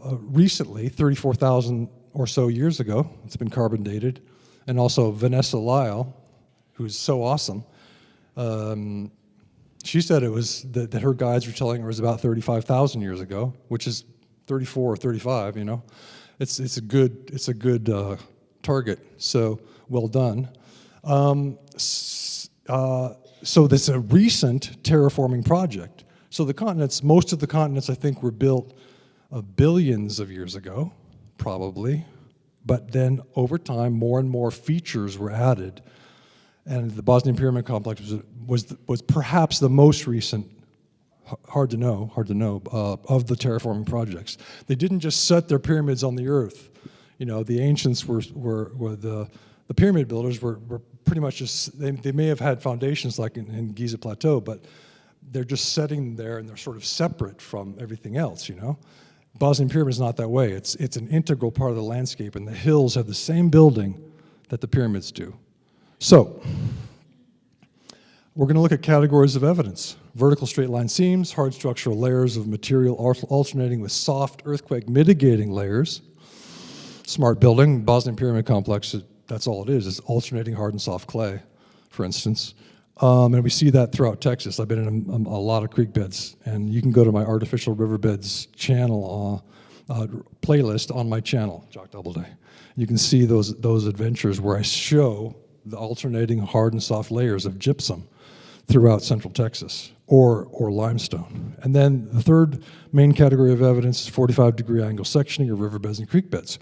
recently, 34,000 or so years ago. It's been carbon dated. And also Vanessa Lyle, who's so awesome, she said it was that her guides were telling her it was about 35,000 years ago, which is 34 or 35, you know. It's a good target, so well done. So this is a recent terraforming project. So the continents, most of the continents I think were built billions of years ago, probably, but then over time more and more features were added, and the Bosnian Pyramid Complex was perhaps the most recent, hard to know, of the terraforming projects. They didn't just set their pyramids on the earth. You know, the ancients were the pyramid builders were pretty much just, they may have had foundations like in Giza Plateau, but they're just setting there and they're sort of separate from everything else, you know? Bosnian Pyramid is not that way. It's an integral part of the landscape, and the hills have the same building that the pyramids do. So, we're going to look at categories of evidence. Vertical straight line seams, hard structural layers of material alternating with soft earthquake mitigating layers. Smart building, Bosnian Pyramid Complex, that's all it is. It's alternating hard and soft clay, for instance. And we see that throughout Texas. I've been in a lot of creek beds, and you can go to my Artificial Riverbeds channel, playlist on my channel, Jock Doubleday. You can see those adventures where I show the alternating hard and soft layers of gypsum throughout Central Texas, or limestone. And then the third main category of evidence is 45-degree angle sectioning of riverbeds and creek beds.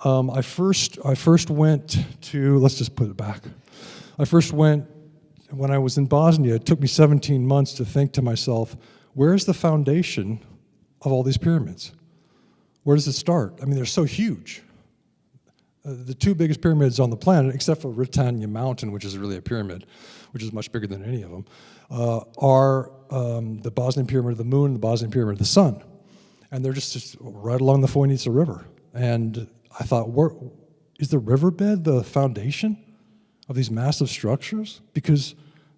I first went to, let's just put it back. When I was in Bosnia, it took me 17 months to think to myself, where's the foundation of all these pyramids? Where does it start? I mean, they're so huge. The two biggest pyramids on the planet, except for Britannia Mountain, which is really a pyramid, which is much bigger than any of them, are the Bosnian Pyramid of the Moon and the Bosnian Pyramid of the Sun. And they're just right along the Foinica River. And I thought, is the riverbed the foundation of these massive structures? Because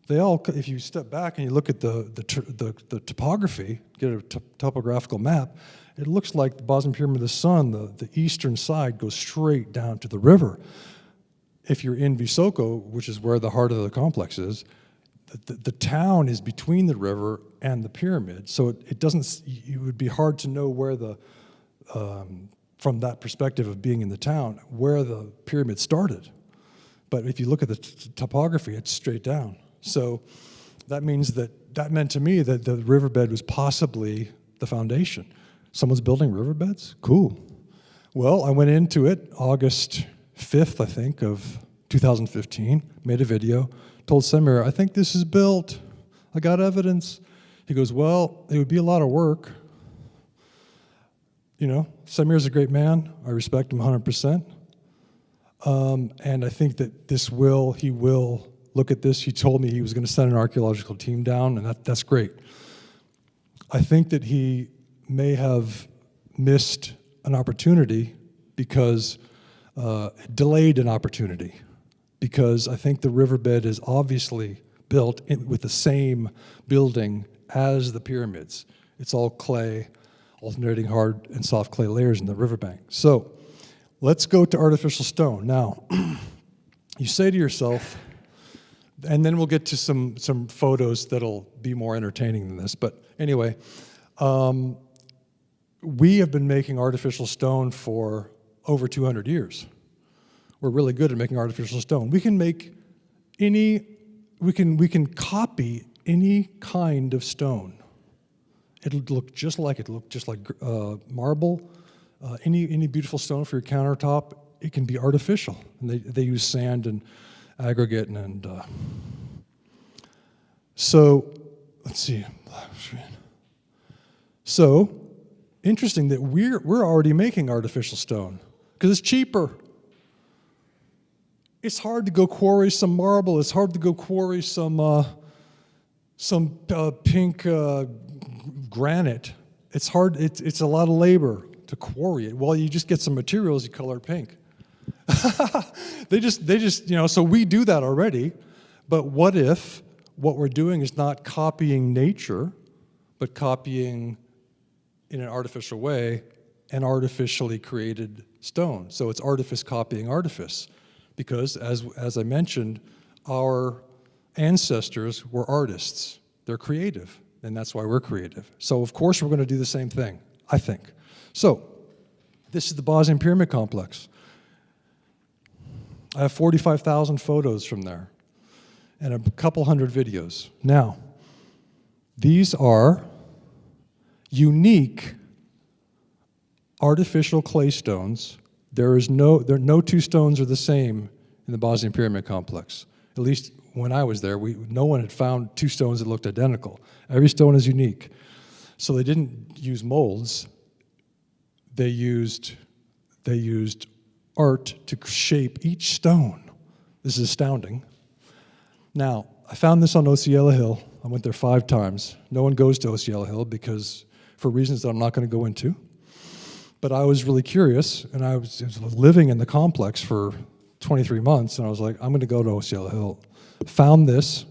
they all, if you step back and you look at the topography, get a topographical map, it looks like the Bosnian Pyramid of the Sun, the eastern side goes straight down to the river. If you're in Visoko, which is where the heart of the complex is, the town is between the river and the pyramid, so it would be hard to know where from that perspective of being in the town, where the pyramid started. But if you look at the topography, it's straight down. So that meant to me that the riverbed was possibly the foundation. Someone's building riverbeds? Cool. Well, I went into it August 5th, I think, of 2015, made a video, told Semir, I think this is built. I got evidence. He goes, well, it would be a lot of work. You know, Semir's a great man. I respect him 100%. And I think that he will look at this. He told me he was going to send an archaeological team down, and that's great. I think that he may have missed an opportunity because, delayed an opportunity, because I think the riverbed is obviously built with the same building as the pyramids. It's all clay, alternating hard and soft clay layers in the riverbank. So let's go to artificial stone. Now, you say to yourself, and then we'll get to some photos that'll be more entertaining than this, but anyway, we have been making artificial stone for over 200 years. We're really good at making artificial stone. We can make we can copy any kind of stone. It'll look just like it. Look just like marble. Any beautiful stone for your countertop, it can be artificial. And they use sand and aggregate and so let's see. So interesting that we're already making artificial stone because it's cheaper. It's hard to go quarry some marble. It's hard to go quarry some pink granite. It's hard. It's a lot of labor to quarry it. Well, you just get some materials, you color it pink. they just so we do that already. But what if what we're doing is not copying nature, but copying in an artificial way an artificially created stone? So it's artifice copying artifice. Because, as I mentioned, our ancestors were artists. They're creative, and that's why we're creative. So, of course, we're going to do the same thing, I think. So, this is the Bosnian Pyramid Complex. I have 45,000 photos from there and a couple hundred videos. Now, these are unique artificial clay stones. No two stones are the same in the Bosnian Pyramid Complex. At least when I was there, no one had found two stones that looked identical. Every stone is unique. So they didn't use molds. They used art to shape each stone. This is astounding. Now, I found this on Osceola Hill. I went there 5 times. No one goes to Osceola Hill for reasons that I'm not going to go into. But I was really curious, and I was living in the complex for 23 months, and I was like, I'm going to go to Osceola Hill. Found this,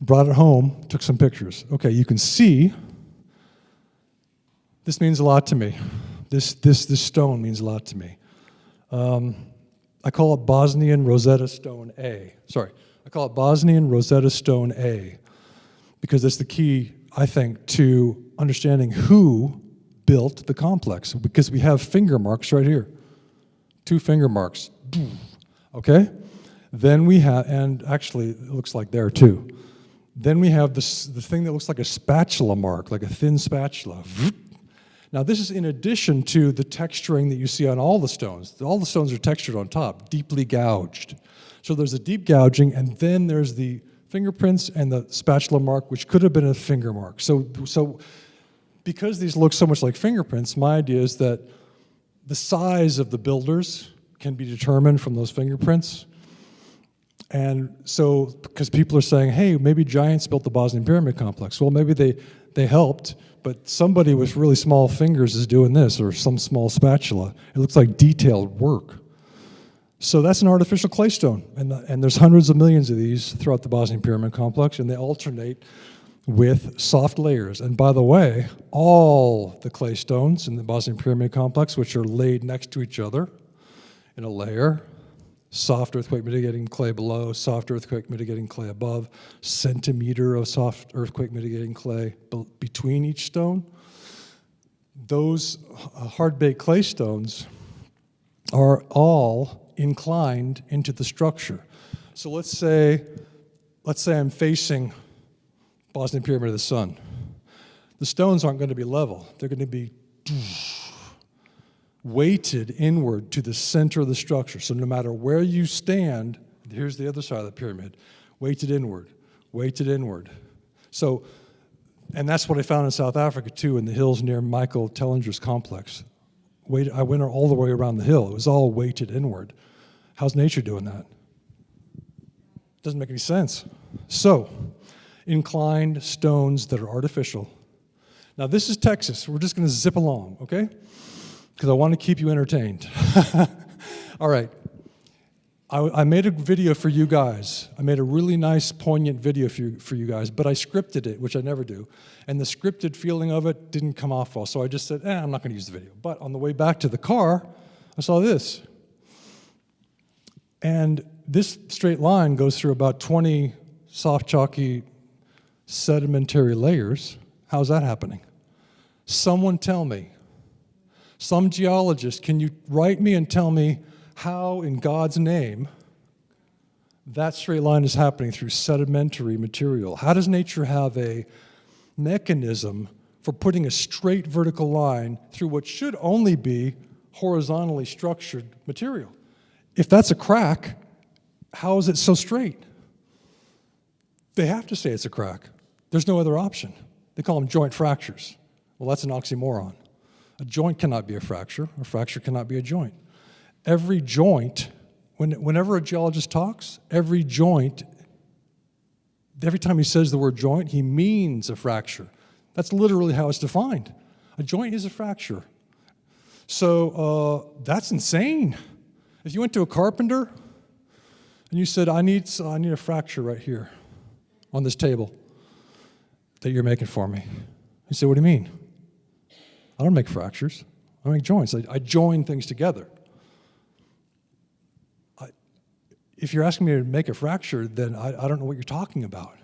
brought it home, took some pictures. Okay, you can see, this means a lot to me. This stone means a lot to me. I call it Bosnian Rosetta Stone A. Sorry, I call it Bosnian Rosetta Stone A, because that's the key, I think, to understanding who built the complex, because we have finger marks right here. 2 finger marks. Okay? Then we have, and actually it looks like there too. Then we have the thing that looks like a spatula mark, like a thin spatula. Now this is in addition to the texturing that you see on all the stones. All the stones are textured on top, deeply gouged. So there's a deep gouging, and then there's the fingerprints and the spatula mark, which could have been a finger mark. So because these look so much like fingerprints, my idea is that the size of the builders can be determined from those fingerprints. And so, because people are saying, hey, maybe giants built the Bosnian Pyramid Complex. Well, maybe they helped, but somebody with really small fingers is doing this, or some small spatula. It looks like detailed work. So that's an artificial clay stone. And there's hundreds of millions of these throughout the Bosnian Pyramid Complex, and they alternate with soft layers. And by the way, all the clay stones in the Bosnian Pyramid Complex, which are laid next to each other in a layer, soft earthquake mitigating clay below, soft earthquake mitigating clay above, centimeter of soft earthquake mitigating clay between each stone. Those hard-baked clay stones are all inclined into the structure. So let's say I'm facing Bosnian Pyramid of the Sun. The stones aren't going to be level. They're going to be weighted inward to the center of the structure. So no matter where you stand, here's the other side of the pyramid, weighted inward, weighted inward. So, and that's what I found in South Africa too, in the hills near Michael Tellinger's complex. I went all the way around the hill. It was all weighted inward. How's nature doing that? Doesn't make any sense. So, inclined stones that are artificial. Now this is Texas. We're just going to zip along, okay? Because I want to keep you entertained. All right. I made a video for you guys. I made a really nice, poignant video for you guys, but I scripted it, which I never do. And the scripted feeling of it didn't come off well. So I just said, I'm not going to use the video. But on the way back to the car, I saw this. And this straight line goes through about 20 soft, chalky, sedimentary layers. How's that happening? Someone tell me, some geologist, can you write me and tell me how, in God's name, that straight line is happening through sedimentary material? How does nature have a mechanism for putting a straight vertical line through what should only be horizontally structured material? If that's a crack, how is it so straight? They have to say it's a crack. There's no other option. They call them joint fractures. Well, that's an oxymoron. A joint cannot be a fracture cannot be a joint. Every joint, whenever a geologist talks, every joint, every time he says the word joint, he means a fracture. That's literally how it's defined. A joint is a fracture. So that's insane. If you went to a carpenter and you said, I need a fracture right here on this table that you're making for me. You say, what do you mean? I don't make fractures. I make joints. I join things together. If you're asking me to make a fracture, then I don't know what you're talking about.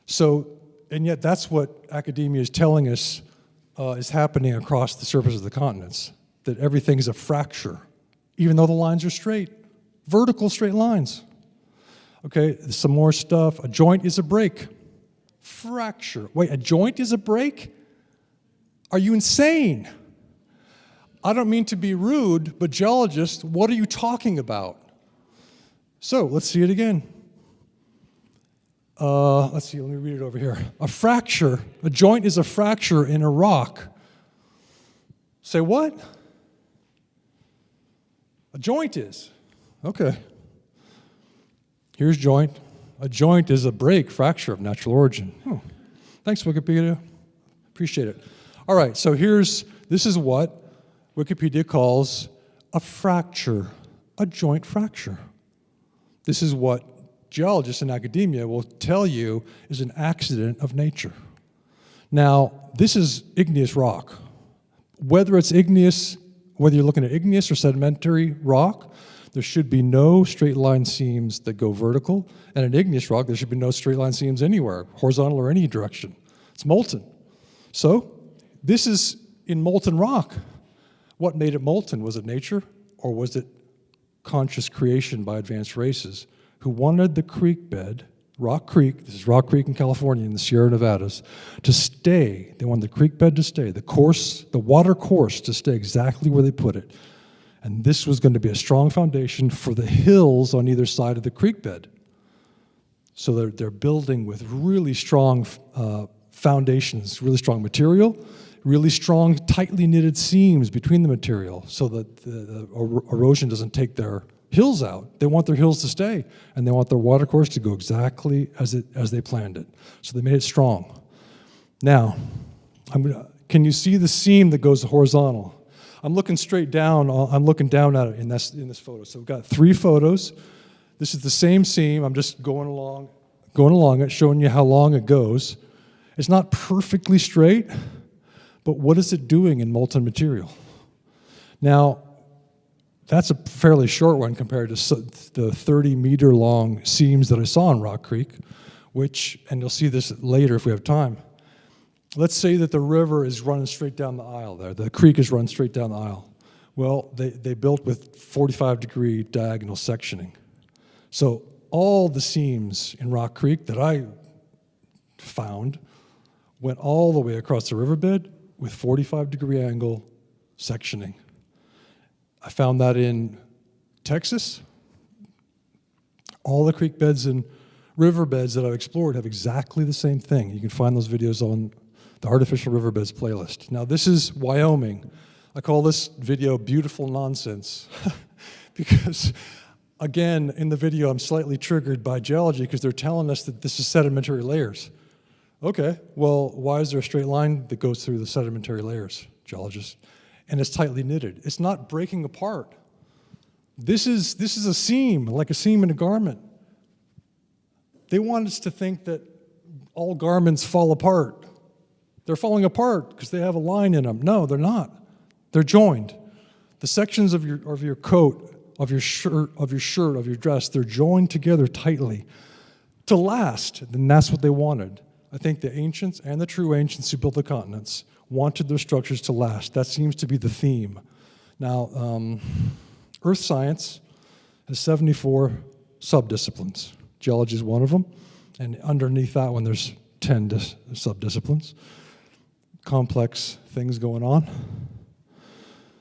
So, and yet that's what academia is telling us is happening across the surface of the continents, that everything's a fracture, even though the lines are straight, vertical straight lines. Okay, some more stuff. A joint is a break. Fracture. Wait, a joint is a break? Are you insane? I don't mean to be rude, but geologists, what are you talking about? So let's see it again. Let's see, let me read it over here. A fracture, a joint is a fracture in a rock. Say what? A joint is. Okay. Here's joint. A joint is a break, fracture of natural origin. Oh. Thanks, Wikipedia. Appreciate it. All right, so this is what Wikipedia calls a fracture, a joint fracture. This is what geologists in academia will tell you is an accident of nature. Now, this is igneous rock. Whether it's igneous, whether you're looking at igneous or sedimentary rock, there should be no straight line seams that go vertical. And in igneous rock, there should be no straight line seams anywhere, horizontal or any direction. It's molten. So, this is in molten rock. What made it molten? Was it nature, or was it conscious creation by advanced races who wanted the creek bed, Rock Creek, this is Rock Creek in California in the Sierra Nevadas, to stay. They wanted the creek bed to stay, the water course to stay exactly where they put it. And this was going to be a strong foundation for the hills on either side of the creek bed. So they're building with really strong foundations, really strong material, really strong, tightly knitted seams between the material so that the erosion doesn't take their hills out. They want their hills to stay, and they want their water course to go exactly as they planned it. So they made it strong. Now, can you see the seam that goes horizontal? I'm looking straight down. I'm looking down at it in this photo. So we've got 3 photos. This is the same seam. I'm just going along it, showing you how long it goes. It's not perfectly straight, but what is it doing in molten material? Now, that's a fairly short one compared to the 30-meter long seams that I saw in Rock Creek, and you'll see this later if we have time. Let's say that the river is running straight down the aisle there. The creek is running straight down the aisle. Well, they built with 45-degree diagonal sectioning. So all the seams in Rock Creek that I found went all the way across the riverbed with 45-degree angle sectioning. I found that in Texas. All the creek beds and riverbeds that I've explored have exactly the same thing. You can find those videos on the Artificial Riverbeds playlist. Now, this is Wyoming. I call this video Beautiful Nonsense because, again, in the video, I'm slightly triggered by geology because they're telling us that this is sedimentary layers. Okay, well, why is there a straight line that goes through the sedimentary layers, geologists? And it's tightly knitted. It's not breaking apart. This is a seam, like a seam in a garment. They want us to think that all garments fall apart. They're falling apart because they have a line in them. No, they're not. They're joined. The sections of your coat, of your shirt, of your dress, they're joined together tightly to last. And that's what they wanted. I think the ancients and the true ancients who built the continents wanted their structures to last. That seems to be the theme. Now, earth science has 74 subdisciplines. Geology is one of them, and underneath that one there's 10 subdisciplines. Complex things going on.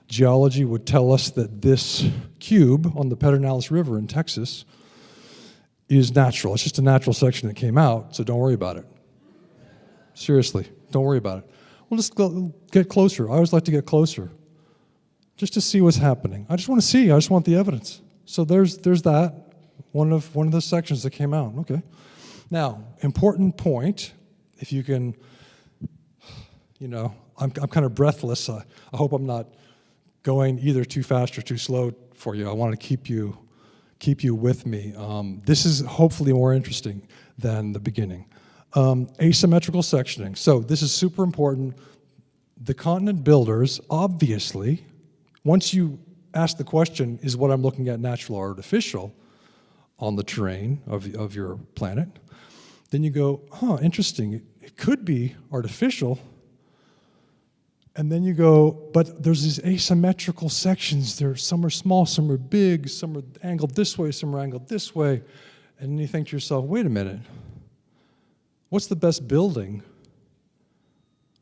Geology would tell us that this cube on the Pedernales River in Texas is natural. It's just a natural section that came out, so don't worry about it. Seriously, don't worry about it. We'll just get closer. I always like to get closer, just to see what's happening. I just want to see. I just want the evidence. So there's that, one of the sections that came out. Okay. Now, important point, if you can, I'm kind of breathless. I hope I'm not going either too fast or too slow for you. I want to keep you with me. This is hopefully more interesting than the beginning. Asymmetrical sectioning. So this is super important. The continent builders, obviously, once you ask the question, is what I'm looking at natural or artificial on the terrain of your planet, then you go, interesting, it could be artificial. And then you go, but there's these asymmetrical sections. Some are small, some are big, some are angled this way, some are angled this way. And then you think to yourself, wait a minute, what's the best building?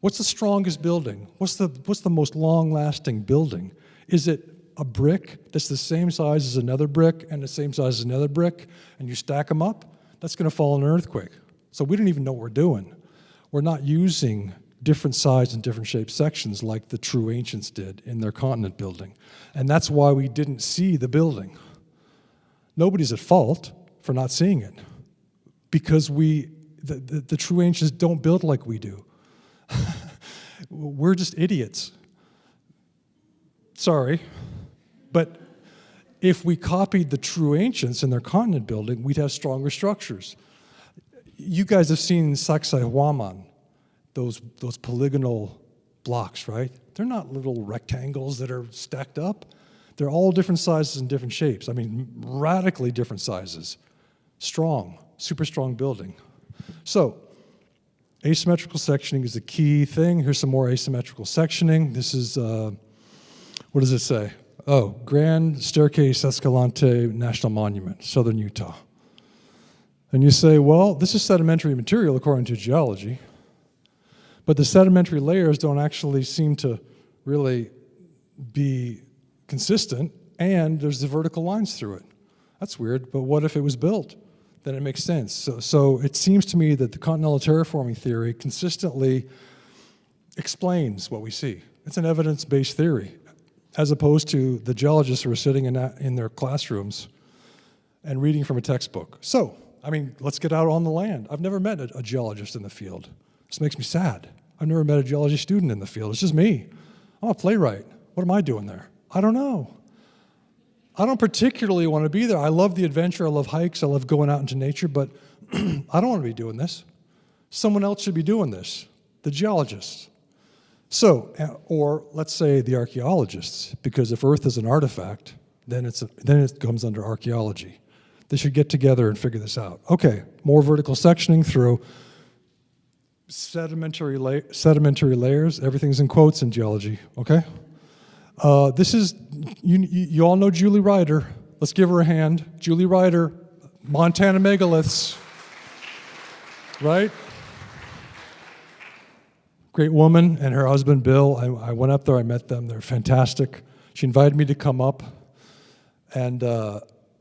What's the strongest building? What's the most long-lasting building? Is it a brick that's the same size as another brick and the same size as another brick, and you stack them up? That's going to fall in an earthquake. So we don't even know what we're doing. We're not using different size and different shaped sections like the true ancients did in their continent building. And that's why we didn't see the building. Nobody's at fault for not seeing it, because the true ancients don't build like we do. We're just idiots. Sorry. But if we copied the true ancients in their continent building, we'd have stronger structures. You guys have seen Sacsayhuaman, those polygonal blocks, right? They're not little rectangles that are stacked up. They're all different sizes and different shapes. I mean, radically different sizes. Strong, super strong building. So, asymmetrical sectioning is a key thing. Here's some more asymmetrical sectioning. This is, what does it say? Oh, Grand Staircase Escalante National Monument, Southern Utah. And you say, well, this is sedimentary material according to geology, but the sedimentary layers don't actually seem to really be consistent, and there's the vertical lines through it. That's weird, but what if it was built? Then it makes sense. So it seems to me that the continental terraforming theory consistently explains what we see. It's an evidence-based theory, as opposed to the geologists who are sitting in their classrooms and reading from a textbook. So, I mean, let's get out on the land. I've never met a geologist in the field. This makes me sad. I've never met a geology student in the field. It's just me. I'm a playwright. What am I doing there? I don't know. I don't particularly want to be there. I love the adventure. I love hikes. I love going out into nature, but I don't want to be doing this. Someone else should be doing this, the geologists. So, or let's say the archaeologists, because if Earth is an artifact, then it comes under archaeology. They should get together and figure this out. Okay, more vertical sectioning through sedimentary layers. Everything's in quotes in geology, okay? This is, you all know Julie Ryder. Let's give her a hand. Julie Ryder, Montana megaliths, right? Great woman, and her husband, Bill. I went up there, I met them. They're fantastic. She invited me to come up, and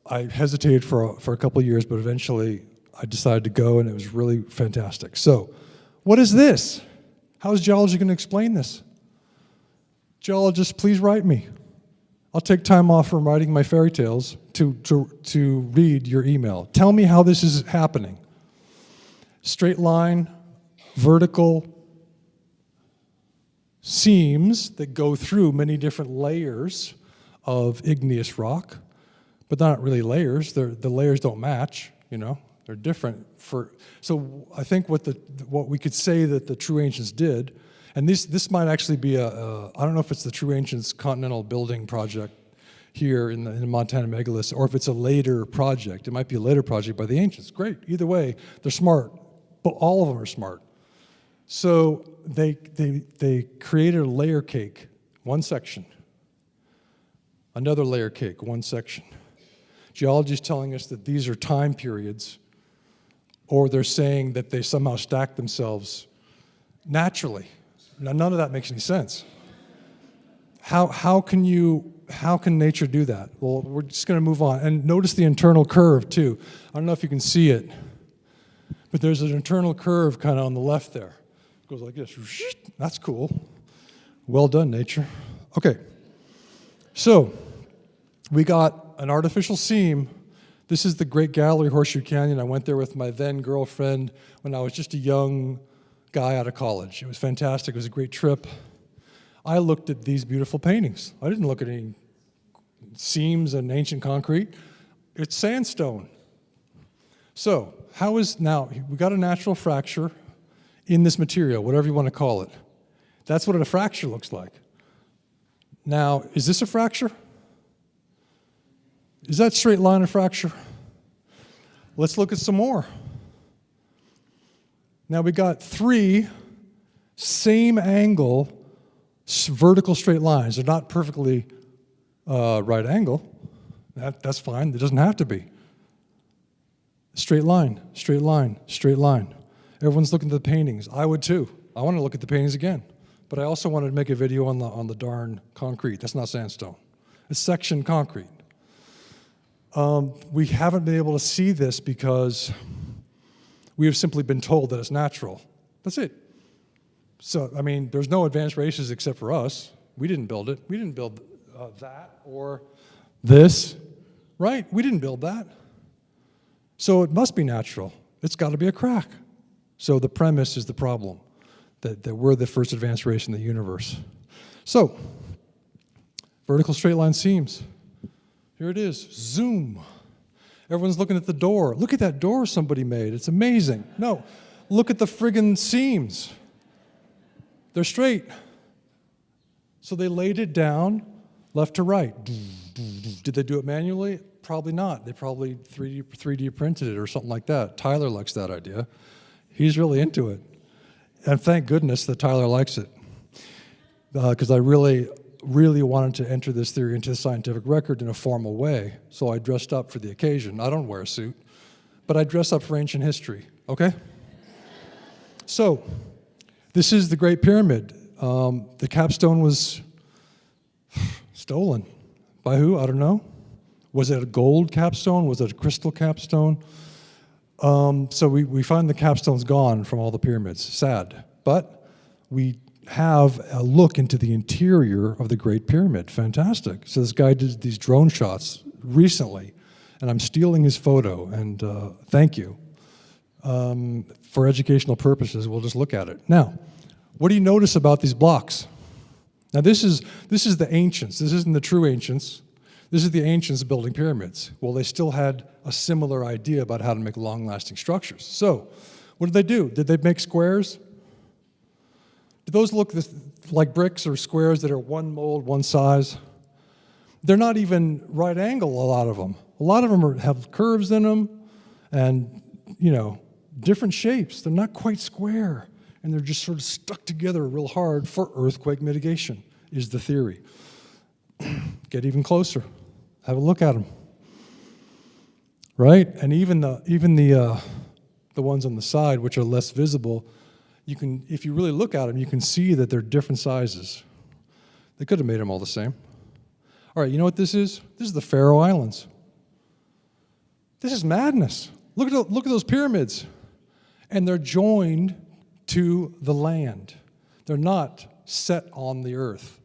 I hesitated for a couple of years, but eventually I decided to go, and it was really fantastic. So, what is this? How is geology going to explain this? Geologists, please write me. I'll take time off from writing my fairy tales to read your email. Tell me how this is happening. Straight line, vertical seams that go through many different layers of igneous rock, but they're not really layers. The layers don't match, They're different. So I think what we could say that the true ancients did, and this might actually be I don't know if it's the true ancients continental building project here in the Montana megaliths, or if it's a later project. It might be a later project by the ancients. Great, either way, they're smart. but all of them are smart. So they created a layer cake, one section. Another layer cake, one section. Geology is telling us that these are time periods, or they're saying that they somehow stack themselves naturally. Now, none of that makes any sense. How can nature do that? Well, we're just going to move on. And notice the internal curve, too. I don't know if you can see it, but there's an internal curve kind of on the left there. It goes like this. That's cool. Well done, nature. Okay. So we got an artificial seam. This is the Great Gallery, Horseshoe Canyon. I went there with my then girlfriend when I was just a young guy out of college. It was fantastic. It was a great trip. I looked at these beautiful paintings. I didn't look at any seams and ancient concrete. It's sandstone. So now we got a natural fracture in this material, whatever you want to call it. That's what a fracture looks like. Now, is this a fracture? Is that straight line a fracture? Let's look at some more. Now we got 3 same angle vertical straight lines. They're not perfectly right angle. That's fine. It doesn't have to be. Straight line, straight line, straight line. Everyone's looking at the paintings. I would too. I want to look at the paintings again. But I also wanted to make a video on the darn concrete. That's not sandstone. It's sectioned concrete. We haven't been able to see this because we have simply been told that it's natural. That's it. So, I mean, there's no advanced races except for us. We didn't build it. We didn't build that or this, right? We didn't build that. So it must be natural. It's got to be a crack. So the premise is the problem, that we're the first advanced race in the universe. So, vertical straight line seams. Here it is. Zoom. Everyone's looking at the door. Look at that door somebody made. It's amazing. No, look at the friggin' seams. They're straight. So they laid it down left to right. Did they do it manually? Probably not. They probably 3D printed it or something like that. Tyler likes that idea. He's really into it. And thank goodness that Tyler likes it. Because I really wanted to enter this theory into the scientific record in a formal way. So I dressed up for the occasion. I don't wear a suit, but I dress up for ancient history, okay? So, this is the Great Pyramid. The capstone was stolen. By who? I don't know. Was it a gold capstone? Was it a crystal capstone? So we find the capstone's gone from all the pyramids. Sad. But we have a look into the interior of the Great Pyramid. Fantastic. So this guy did these drone shots recently, and I'm stealing his photo, and thank you. For educational purposes, we'll just look at it. Now, what do you notice about these blocks? Now this is the ancients. This isn't the true ancients. This is the ancients building pyramids. Well, they still had a similar idea about how to make long-lasting structures. So, what did they do? Did they make squares? Do those look like bricks or squares that are one mold, one size? They're not even right angle, a lot of them. A lot of them have curves in them and, different shapes. They're not quite square, and they're just sort of stuck together real hard for earthquake mitigation, is the theory. Get even closer. Have a look at them. Right? And even the ones on the side, which are less visible, you can, if you really look at them, you can see that they're different sizes. They could have made them all the same. All right, you know what this is? This is the Faroe Islands. This is madness. Look at those pyramids. And they're joined to the land. They're not set on the earth.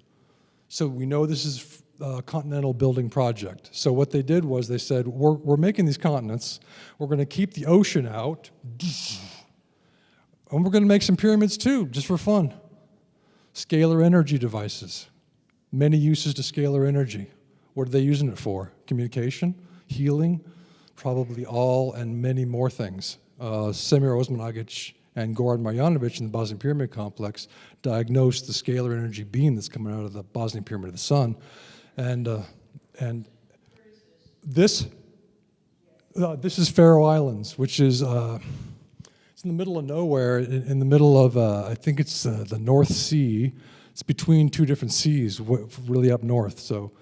So we know this is a continental building project. So what they did was they said, we're making these continents. We're going to keep the ocean out. And we're going to make some pyramids too, just for fun. Scalar energy devices. Many uses to scalar energy. What are they using it for? Communication, healing, probably all and many more things. Semir Osmanagic and Goran Marjanovic in the Bosnian Pyramid Complex diagnosed the scalar energy beam that's coming out of the Bosnian Pyramid of the Sun. And this is Faroe Islands, which is it's It's in the middle of nowhere, in the middle of, I think it's the North Sea. It's between two different seas, really up north. So,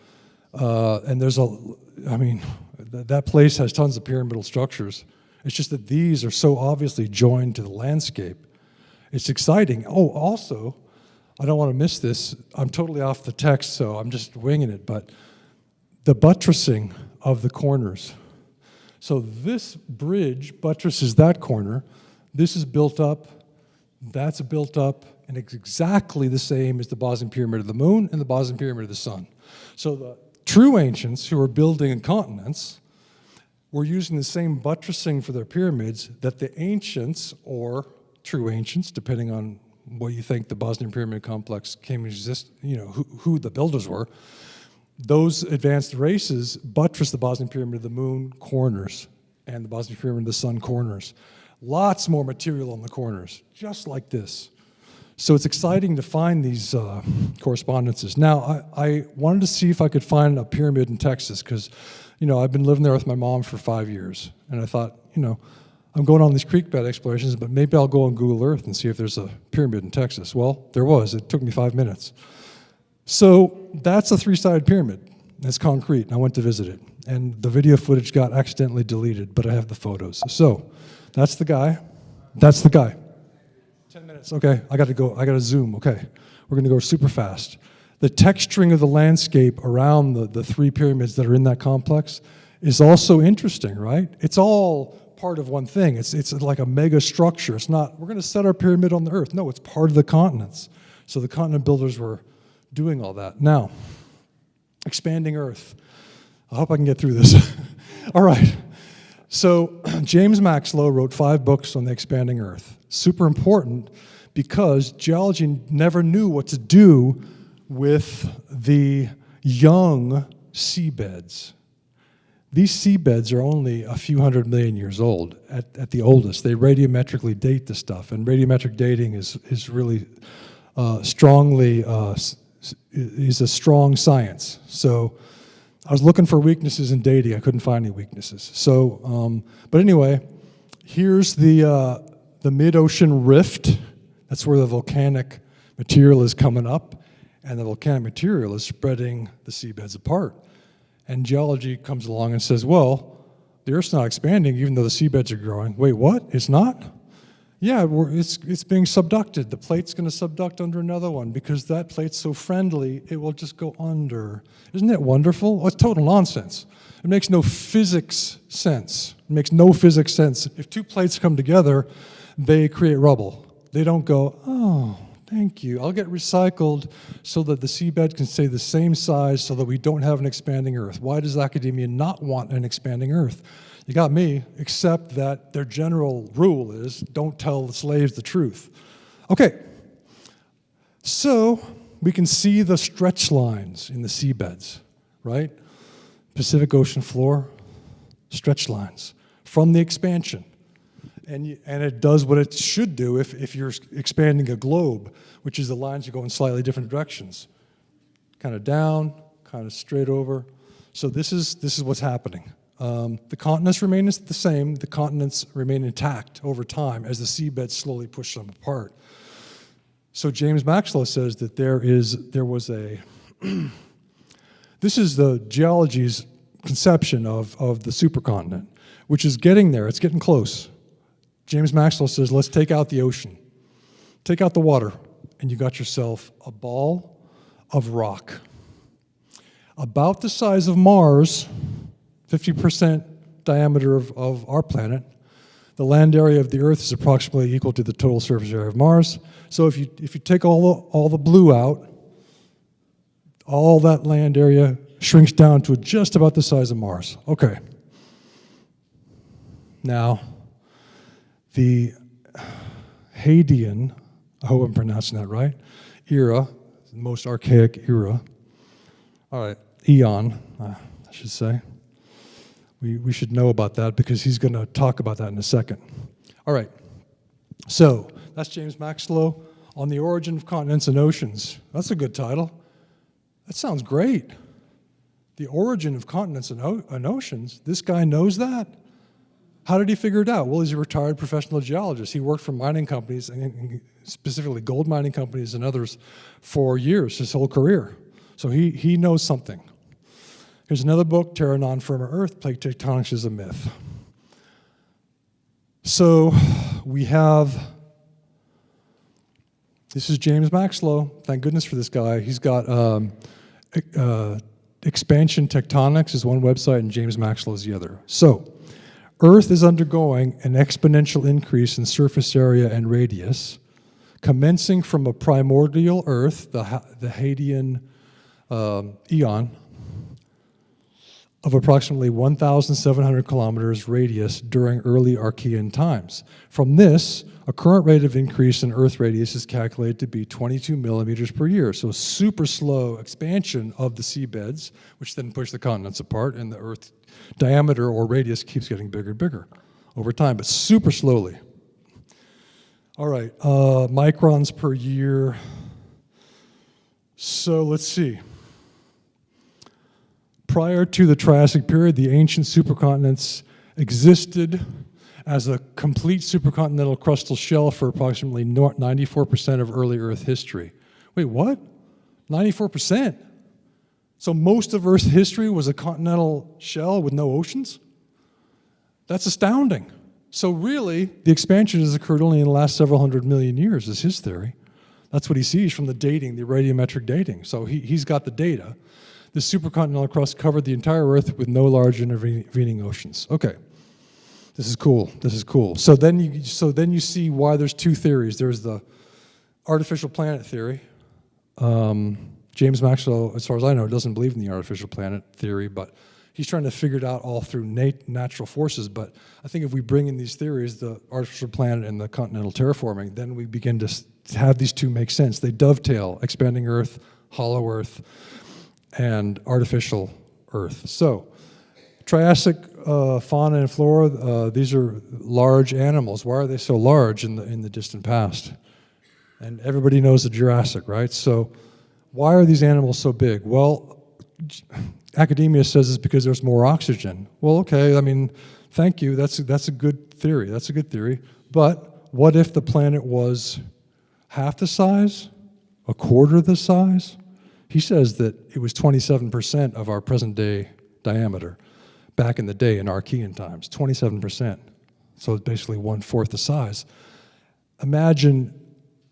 and there's that place has tons of pyramidal structures. It's just that these are so obviously joined to the landscape. It's exciting. Oh, also, I don't want to miss this. I'm totally off the text, so I'm just winging it, but the buttressing of the corners. So this bridge buttresses that corner. This is built up, that's built up, and it's exactly the same as the Bosnian Pyramid of the Moon and the Bosnian Pyramid of the Sun. So the true ancients who were building continents were using the same buttressing for their pyramids that the ancients, or true ancients, depending on what you think the Bosnian Pyramid complex came to exist, who the builders were, those advanced races buttress the Bosnian Pyramid of the Moon corners and the Bosnian Pyramid of the Sun corners. Lots more material on the corners, just like this. So it's exciting to find these correspondences. Now, I wanted to see if I could find a pyramid in Texas, because, I've been living there with my mom for 5 years, and I thought, I'm going on these creek bed explorations, but maybe I'll go on Google Earth and see if there's a pyramid in Texas. Well, there was. It took me 5 minutes. So that's a 3-sided pyramid. It's concrete, and I went to visit it. And the video footage got accidentally deleted, but I have the photos. So that's the guy. That's the guy. 10 minutes. Okay, I got to go. I got to zoom. Okay, we're going to go super fast. The texturing of the landscape around the 3 pyramids that are in that complex is also interesting, right? It's all part of one thing. It's like a mega structure. It's not, we're going to set our pyramid on the earth. No, it's part of the continents. So the continent builders were doing all that. Now, expanding earth. I hope I can get through this. All right. So James Maxlow wrote 5 books on the expanding earth. Super important because geology never knew what to do with the young seabeds. These seabeds are only a few 100 million years old at the oldest. They radiometrically date the stuff, and radiometric dating is really strongly is a strong science. So I was looking for weaknesses in dating. I couldn't find any weaknesses. So, but anyway, here's the mid-ocean rift. That's where the volcanic material is coming up, and the volcanic material is spreading the seabeds apart. And geology comes along and says, well, the Earth's not expanding even though the seabeds are growing. Wait, what? It's not? Yeah, it's being subducted. The plate's going to subduct under another one because that plate's so friendly, it will just go under. Isn't that wonderful? Well, it's total nonsense. It makes no physics sense. It makes no physics sense. If 2 plates come together, they create rubble. They don't go, oh, thank you. I'll get recycled so that the seabed can stay the same size so that we don't have an expanding Earth. Why does academia not want an expanding Earth? You got me, except that their general rule is don't tell the slaves the truth. Okay, so we can see the stretch lines in the seabeds, right? Pacific Ocean floor, stretch lines from the expansion. And it does what it should do if you're expanding a globe, which is the lines are going slightly different directions. Kind of down, kind of straight over. So this is what's happening. The continents remain the same. The continents remain intact over time as the seabed slowly push them apart. So James Maxlow says that there was a, this is the geology's conception of the supercontinent, which is getting there. It's getting close. James Maxlow says, let's take out the ocean. Take out the water, and you got yourself a ball of rock. About the size of Mars, 50% diameter of our planet. The land area of the Earth is approximately equal to the total surface area of Mars. So if you take all the blue out, all that land area shrinks down to just about the size of Mars. Okay. Now, the Hadean, I hope I'm pronouncing that right, era, the most archaic era, all right, eon, I should say. We should know about that because he's going to talk about that in a second. All right, so that's James Maxlow on the origin of continents and oceans. That's a good title. That sounds great. The origin of continents and oceans, this guy knows that? How did he figure it out? Well, he's a retired professional geologist. He worked for mining companies, and specifically gold mining companies and others, for years, his whole career. So he knows something. Here's another book, Terra, Non-Firmer Earth, Plate Tectonics is a Myth. So we have, this is James Maxlow. Thank goodness for this guy. He's got Expansion Tectonics is one website, and James Maxlow is the other. So Earth is undergoing an exponential increase in surface area and radius, commencing from a primordial Earth, the Hadean eon, of approximately 1,700 kilometers radius during early Archean times. From this, a current rate of increase in Earth radius is calculated to be 22 millimeters per year. So super slow expansion of the seabeds, which then push the continents apart, and the Earth diameter or radius keeps getting bigger and bigger over time, but super slowly. All right, microns per year. So let's see. Prior to the Triassic period, the ancient supercontinents existed as a complete supercontinental crustal shell for approximately 94% of early Earth history. Wait, what? 94%? So most of Earth's history was a continental shell with no oceans? That's astounding. So really, the expansion has occurred only in the last several hundred million years, is his theory. That's what he sees from the dating, the radiometric dating. So he's got the data. The supercontinental crust covered the entire Earth with no large intervening oceans. Okay, this is cool. This is cool. So then you see why there's two theories. There's the artificial planet theory. James Maxwell, as far as I know, doesn't believe in the artificial planet theory, but he's trying to figure it out all through natural forces. But I think if we bring in these theories, the artificial planet and the continental terraforming, then we begin to have these two make sense. They dovetail: expanding Earth, hollow Earth, and artificial Earth. So Triassic fauna and flora, these are large animals. Why are they so large in the distant past? And everybody knows the Jurassic, right? So why are these animals so big? Well, academia says it's because there's more oxygen. Well, okay, I mean, thank you. That's a good theory. That's a good theory. But what if the planet was half the size, a quarter the size? He says that it was 27% of our present day diameter back in the day in Archean times, 27%. So it's basically 1/4 the size. Imagine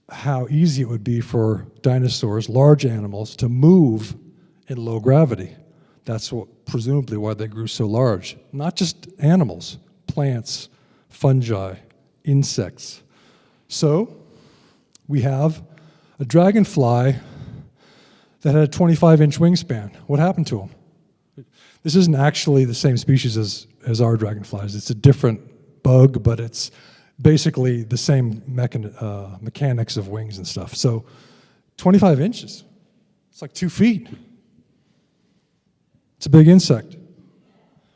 how easy it would be for dinosaurs, large animals, to move in low gravity. That's presumably why they grew so large. Not just animals, plants, fungi, insects. So we have a dragonfly that had a 25-inch wingspan. What happened to him? This isn't actually the same species as our dragonflies. It's a different bug, but it's basically the same mechanics of wings and stuff. So 25 inches, it's like 2 feet. It's a big insect.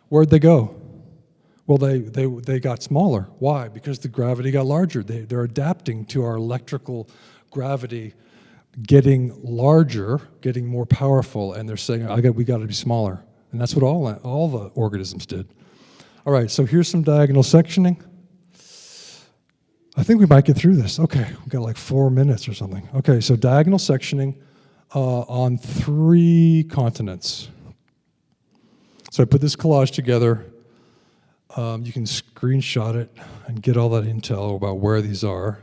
Where'd they go? Well, they got smaller. Why? Because the gravity got larger. They're adapting to our electrical gravity getting larger, getting more powerful, and they're saying, we got to be smaller. And that's what all the organisms did. All right, so here's some diagonal sectioning. I think we might get through this. Okay, we've got like 4 minutes or something. Okay, so diagonal sectioning on 3 continents. So I put this collage together. You can screenshot it and get all that intel about where these are.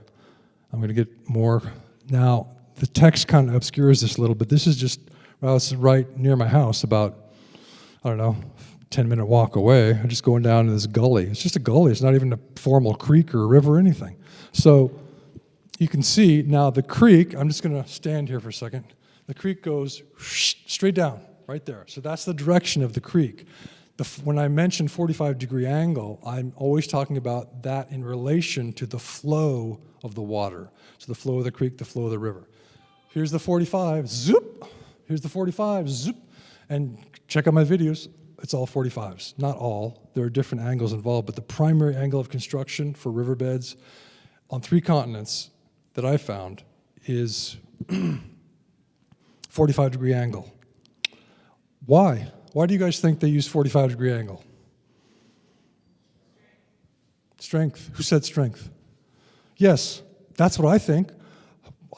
I'm going to get more. Now, the text kind of obscures this a little bit. This is just, well, it's right near my house, about, I don't know, 10-minute walk away. I'm just going down to this gully. It's just a gully. It's not even a formal creek or a river or anything. So you can see now the creek, I'm just going to stand here for a second. The creek goes straight down right there. So that's the direction of the creek. When I mention 45-degree angle, I'm always talking about that in relation to the flow of the water. So the flow of the creek, the flow of the river. Here's the 45, zoop. Here's the 45, zoop. And check out my videos. It's all 45s. Not all. There are different angles involved, but the primary angle of construction for riverbeds on 3 continents that I found is 45-degree angle. Why? Why do you guys think they use 45-degree angle? Strength. Who said strength? Yes, that's what I think.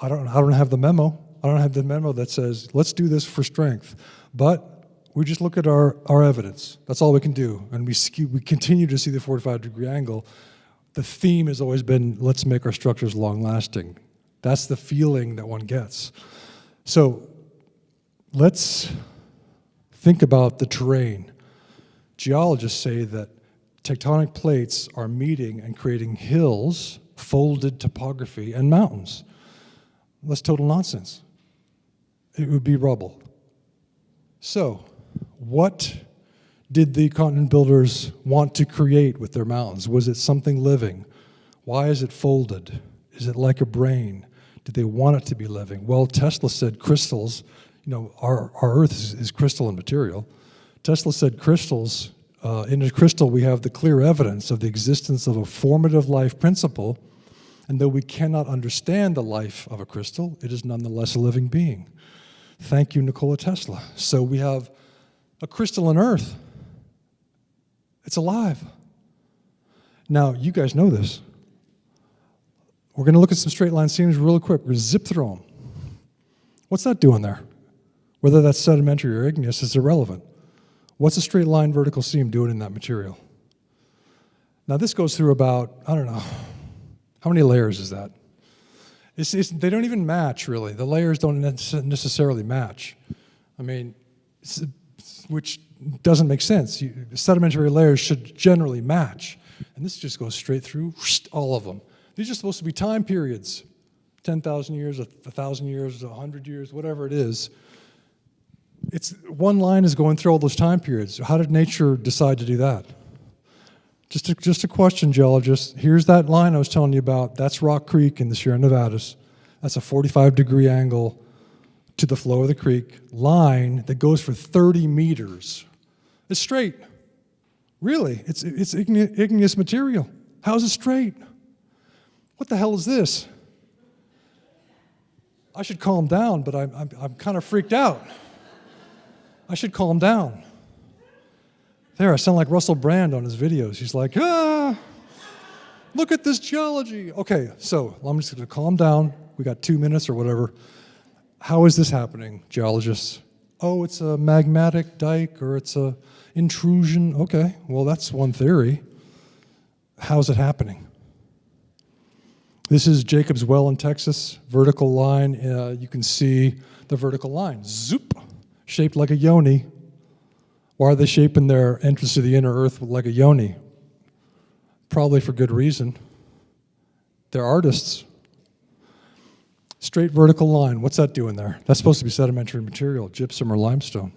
I don't have the memo. I don't have the memo that says, let's do this for strength. But we just look at our evidence. That's all we can do. And we continue to see the 45-degree angle. The theme has always been, let's make our structures long-lasting. That's the feeling that one gets. So let's think about the terrain. Geologists say that tectonic plates are meeting and creating hills, folded topography, and mountains. That's total nonsense. It would be rubble. So, what did the continent builders want to create with their mountains? Was it something living? Why is it folded? Is it like a brain? Did they want it to be living? Well, Tesla said crystals, our Earth is crystalline material. Tesla said crystals, in a crystal we have the clear evidence of the existence of a formative life principle, and though we cannot understand the life of a crystal, it is nonetheless a living being. Thank you, Nikola Tesla. So we have a crystalline Earth. It's alive. Now, you guys know this. We're going to look at some straight line seams really quick. We're going to zip through them. What's that doing there? Whether that's sedimentary or igneous is irrelevant. What's a straight line vertical seam doing in that material? Now, this goes through about, I don't know, how many layers is that? They don't even match, really. The layers don't necessarily match. I mean, which doesn't make sense. Sedimentary layers should generally match. And this just goes straight through all of them. These are supposed to be time periods, 10,000 years, 1,000 years, 100 years, whatever it is. One line is going through all those time periods. How did nature decide to do that? Just a question, geologists. Here's that line I was telling you about. That's Rock Creek in the Sierra Nevadas. That's a 45-degree angle to the flow of the creek. Line that goes for 30 meters. It's straight. Really, it's igneous material. How is it straight? What the hell is this? I should calm down, but I'm kind of freaked out. I should calm down. There, I sound like Russell Brand on his videos. He's like, look at this geology. Okay, so I'm just going to calm down. We got 2 minutes or whatever. How is this happening, geologists? Oh, it's a magmatic dike or it's a intrusion. Okay, well, that's one theory. How's it happening? This is Jacob's Well in Texas, vertical line. You can see the vertical line, zoop, shaped like a yoni. Why are they shaping their entrance to the inner earth like a yoni? Probably for good reason. They're artists. Straight vertical line, what's that doing there? That's supposed to be sedimentary material, gypsum or limestone.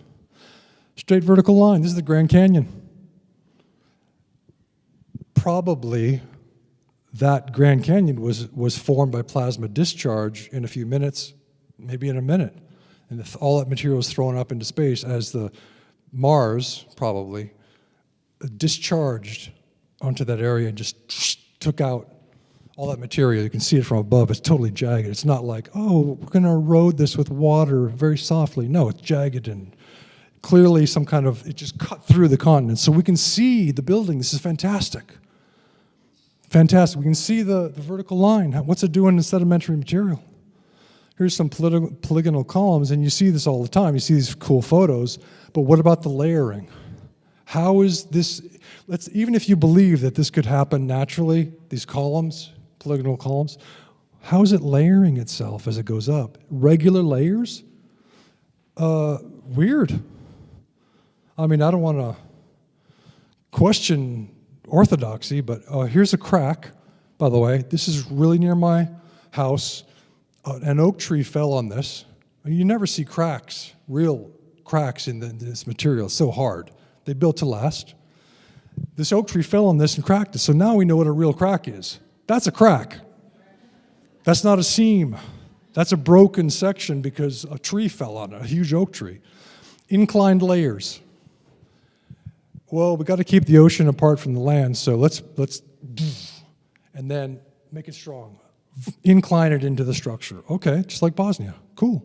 Straight vertical line, this is the Grand Canyon. Probably that Grand Canyon was formed by plasma discharge in a few minutes, maybe in a minute. And all that material was thrown up into space as the Mars, probably, discharged onto that area and just took out all that material. You can see it from above. It's totally jagged. It's not like, oh, we're going to erode this with water very softly. No, it's jagged and clearly some kind of, it just cut through the continent. So we can see the building. This is fantastic. Fantastic. We can see the vertical line. What's it doing in sedimentary material? Here's some polygonal columns, and you see this all the time. You see these cool photos, but what about the layering? How is this, even if you believe that this could happen naturally, these columns, polygonal columns, how is it layering itself as it goes up? Regular layers? Weird. I mean, I don't want to question orthodoxy, but here's a crack, by the way. This is really near my house. An oak tree fell on this. You never see cracks, real cracks in this material. It's so hard. They built to last. This oak tree fell on this and cracked it. So now we know what a real crack is. That's a crack. That's not a seam. That's a broken section because a tree fell on it, a huge oak tree. Inclined layers. Well, we got to keep the ocean apart from the land, so let's and then make it strong. Incline it into the structure. Okay, just like Bosnia. Cool.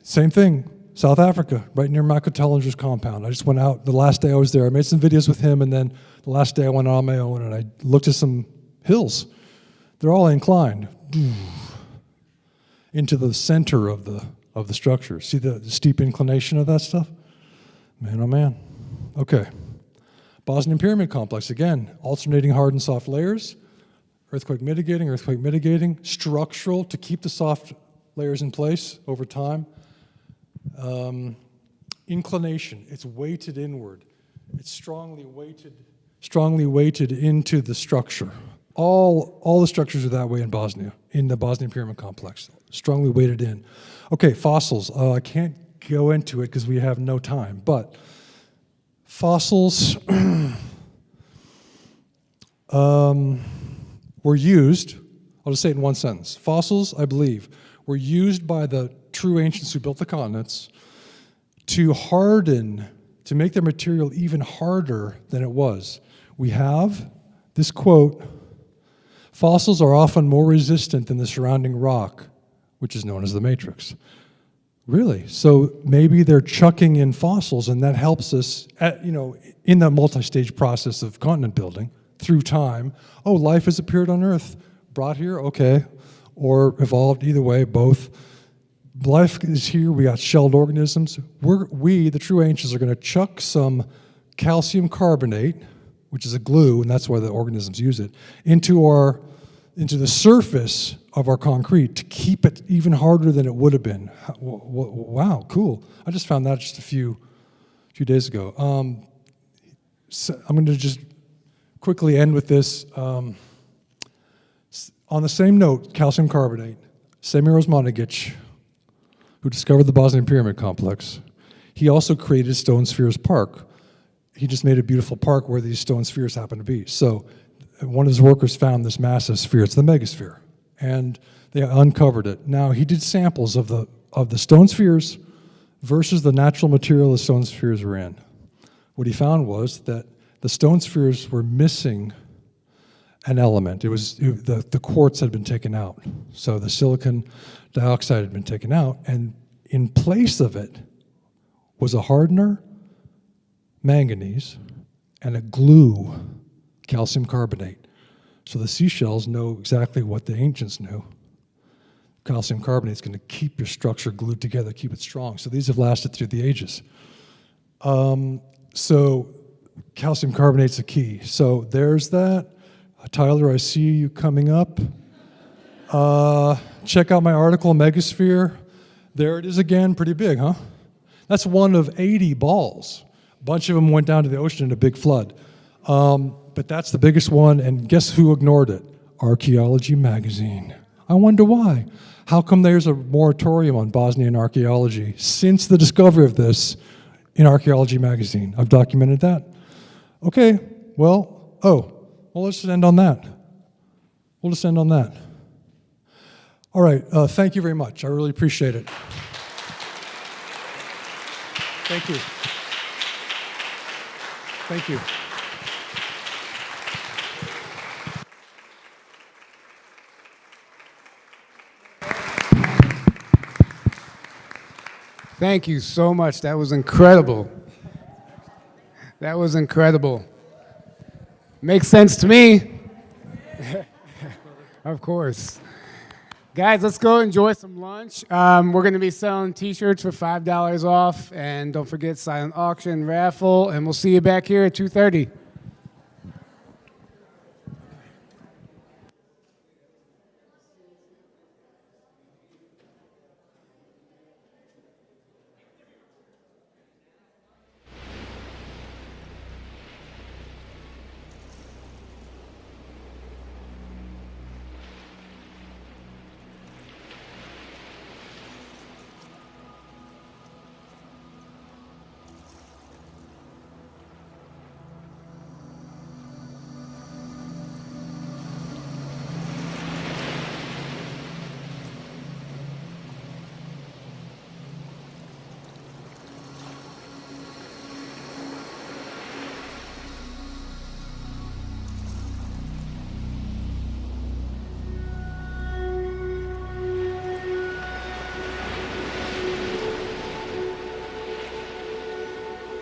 Same thing. South Africa, right near Michael Tellinger's compound. I just went out the last day I was there. I made some videos with him, and then the last day I went on my own, and I looked at some hills. They're all inclined into the center of the structure. See the steep inclination of that stuff? Man, oh man. Okay. Bosnian Pyramid Complex, again, alternating hard and soft layers, earthquake mitigating, structural to keep the soft layers in place over time. Inclination, it's weighted inward. It's strongly weighted into the structure. All the structures are that way in Bosnia, in the Bosnian Pyramid Complex, strongly weighted in. Okay, fossils. I can't go into it because we have no time, but fossils were used, I'll just say it in one sentence. Fossils, I believe, were used by the true ancients who built the continents to harden, to make their material even harder than it was. We have this quote, fossils are often more resistant than the surrounding rock, which is known as the matrix. Really? So maybe they're chucking in fossils, and that helps us, in the multi-stage process of continent building through time. Oh, life has appeared on Earth, brought here, okay, or evolved, either way, both. Life is here, we got shelled organisms. We, the true ancients, are going to chuck some calcium carbonate, which is a glue, and that's why the organisms use it, into the surface of our concrete to keep it even harder than it would have been. Wow, cool. I just found that just a few days ago. So I'm going to just quickly end with this. On the same note, calcium carbonate, Semir Osmanagic, who discovered the Bosnian Pyramid Complex, he also created Stone Spheres Park. He just made a beautiful park where these stone spheres happen to be. So one of his workers found this massive sphere, it's the megasphere, and they uncovered it. Now, he did samples of the stone spheres versus the natural material the stone spheres were in. What he found was that the stone spheres were missing an element. The quartz had been taken out. So the silicon dioxide had been taken out, and in place of it was a hardener, manganese, and a glue, calcium carbonate. So the seashells know exactly what the ancients knew. Calcium carbonate is going to keep your structure glued together, keep it strong. So these have lasted through the ages. So calcium carbonate's the key. So there's that. Tyler, I see you coming up. Check out my article, Megasphere. There it is again, pretty big, huh? That's one of 80 balls. A bunch of them went down to the ocean in a big flood. But that's the biggest one, and guess who ignored it? Archaeology Magazine. I wonder why. How come there's a moratorium on Bosnian archaeology since the discovery of this in Archaeology Magazine? I've documented that. Okay, well, let's just end on that. We'll just end on that. All right, thank you very much. I really appreciate it. Thank you. Thank you. Thank you so much. That was incredible. That was incredible. Makes sense to me. Of course. Guys, let's go enjoy some lunch. We're going to be selling T-shirts for $5 off. And don't forget silent auction, raffle. And we'll see you back here at 2:30.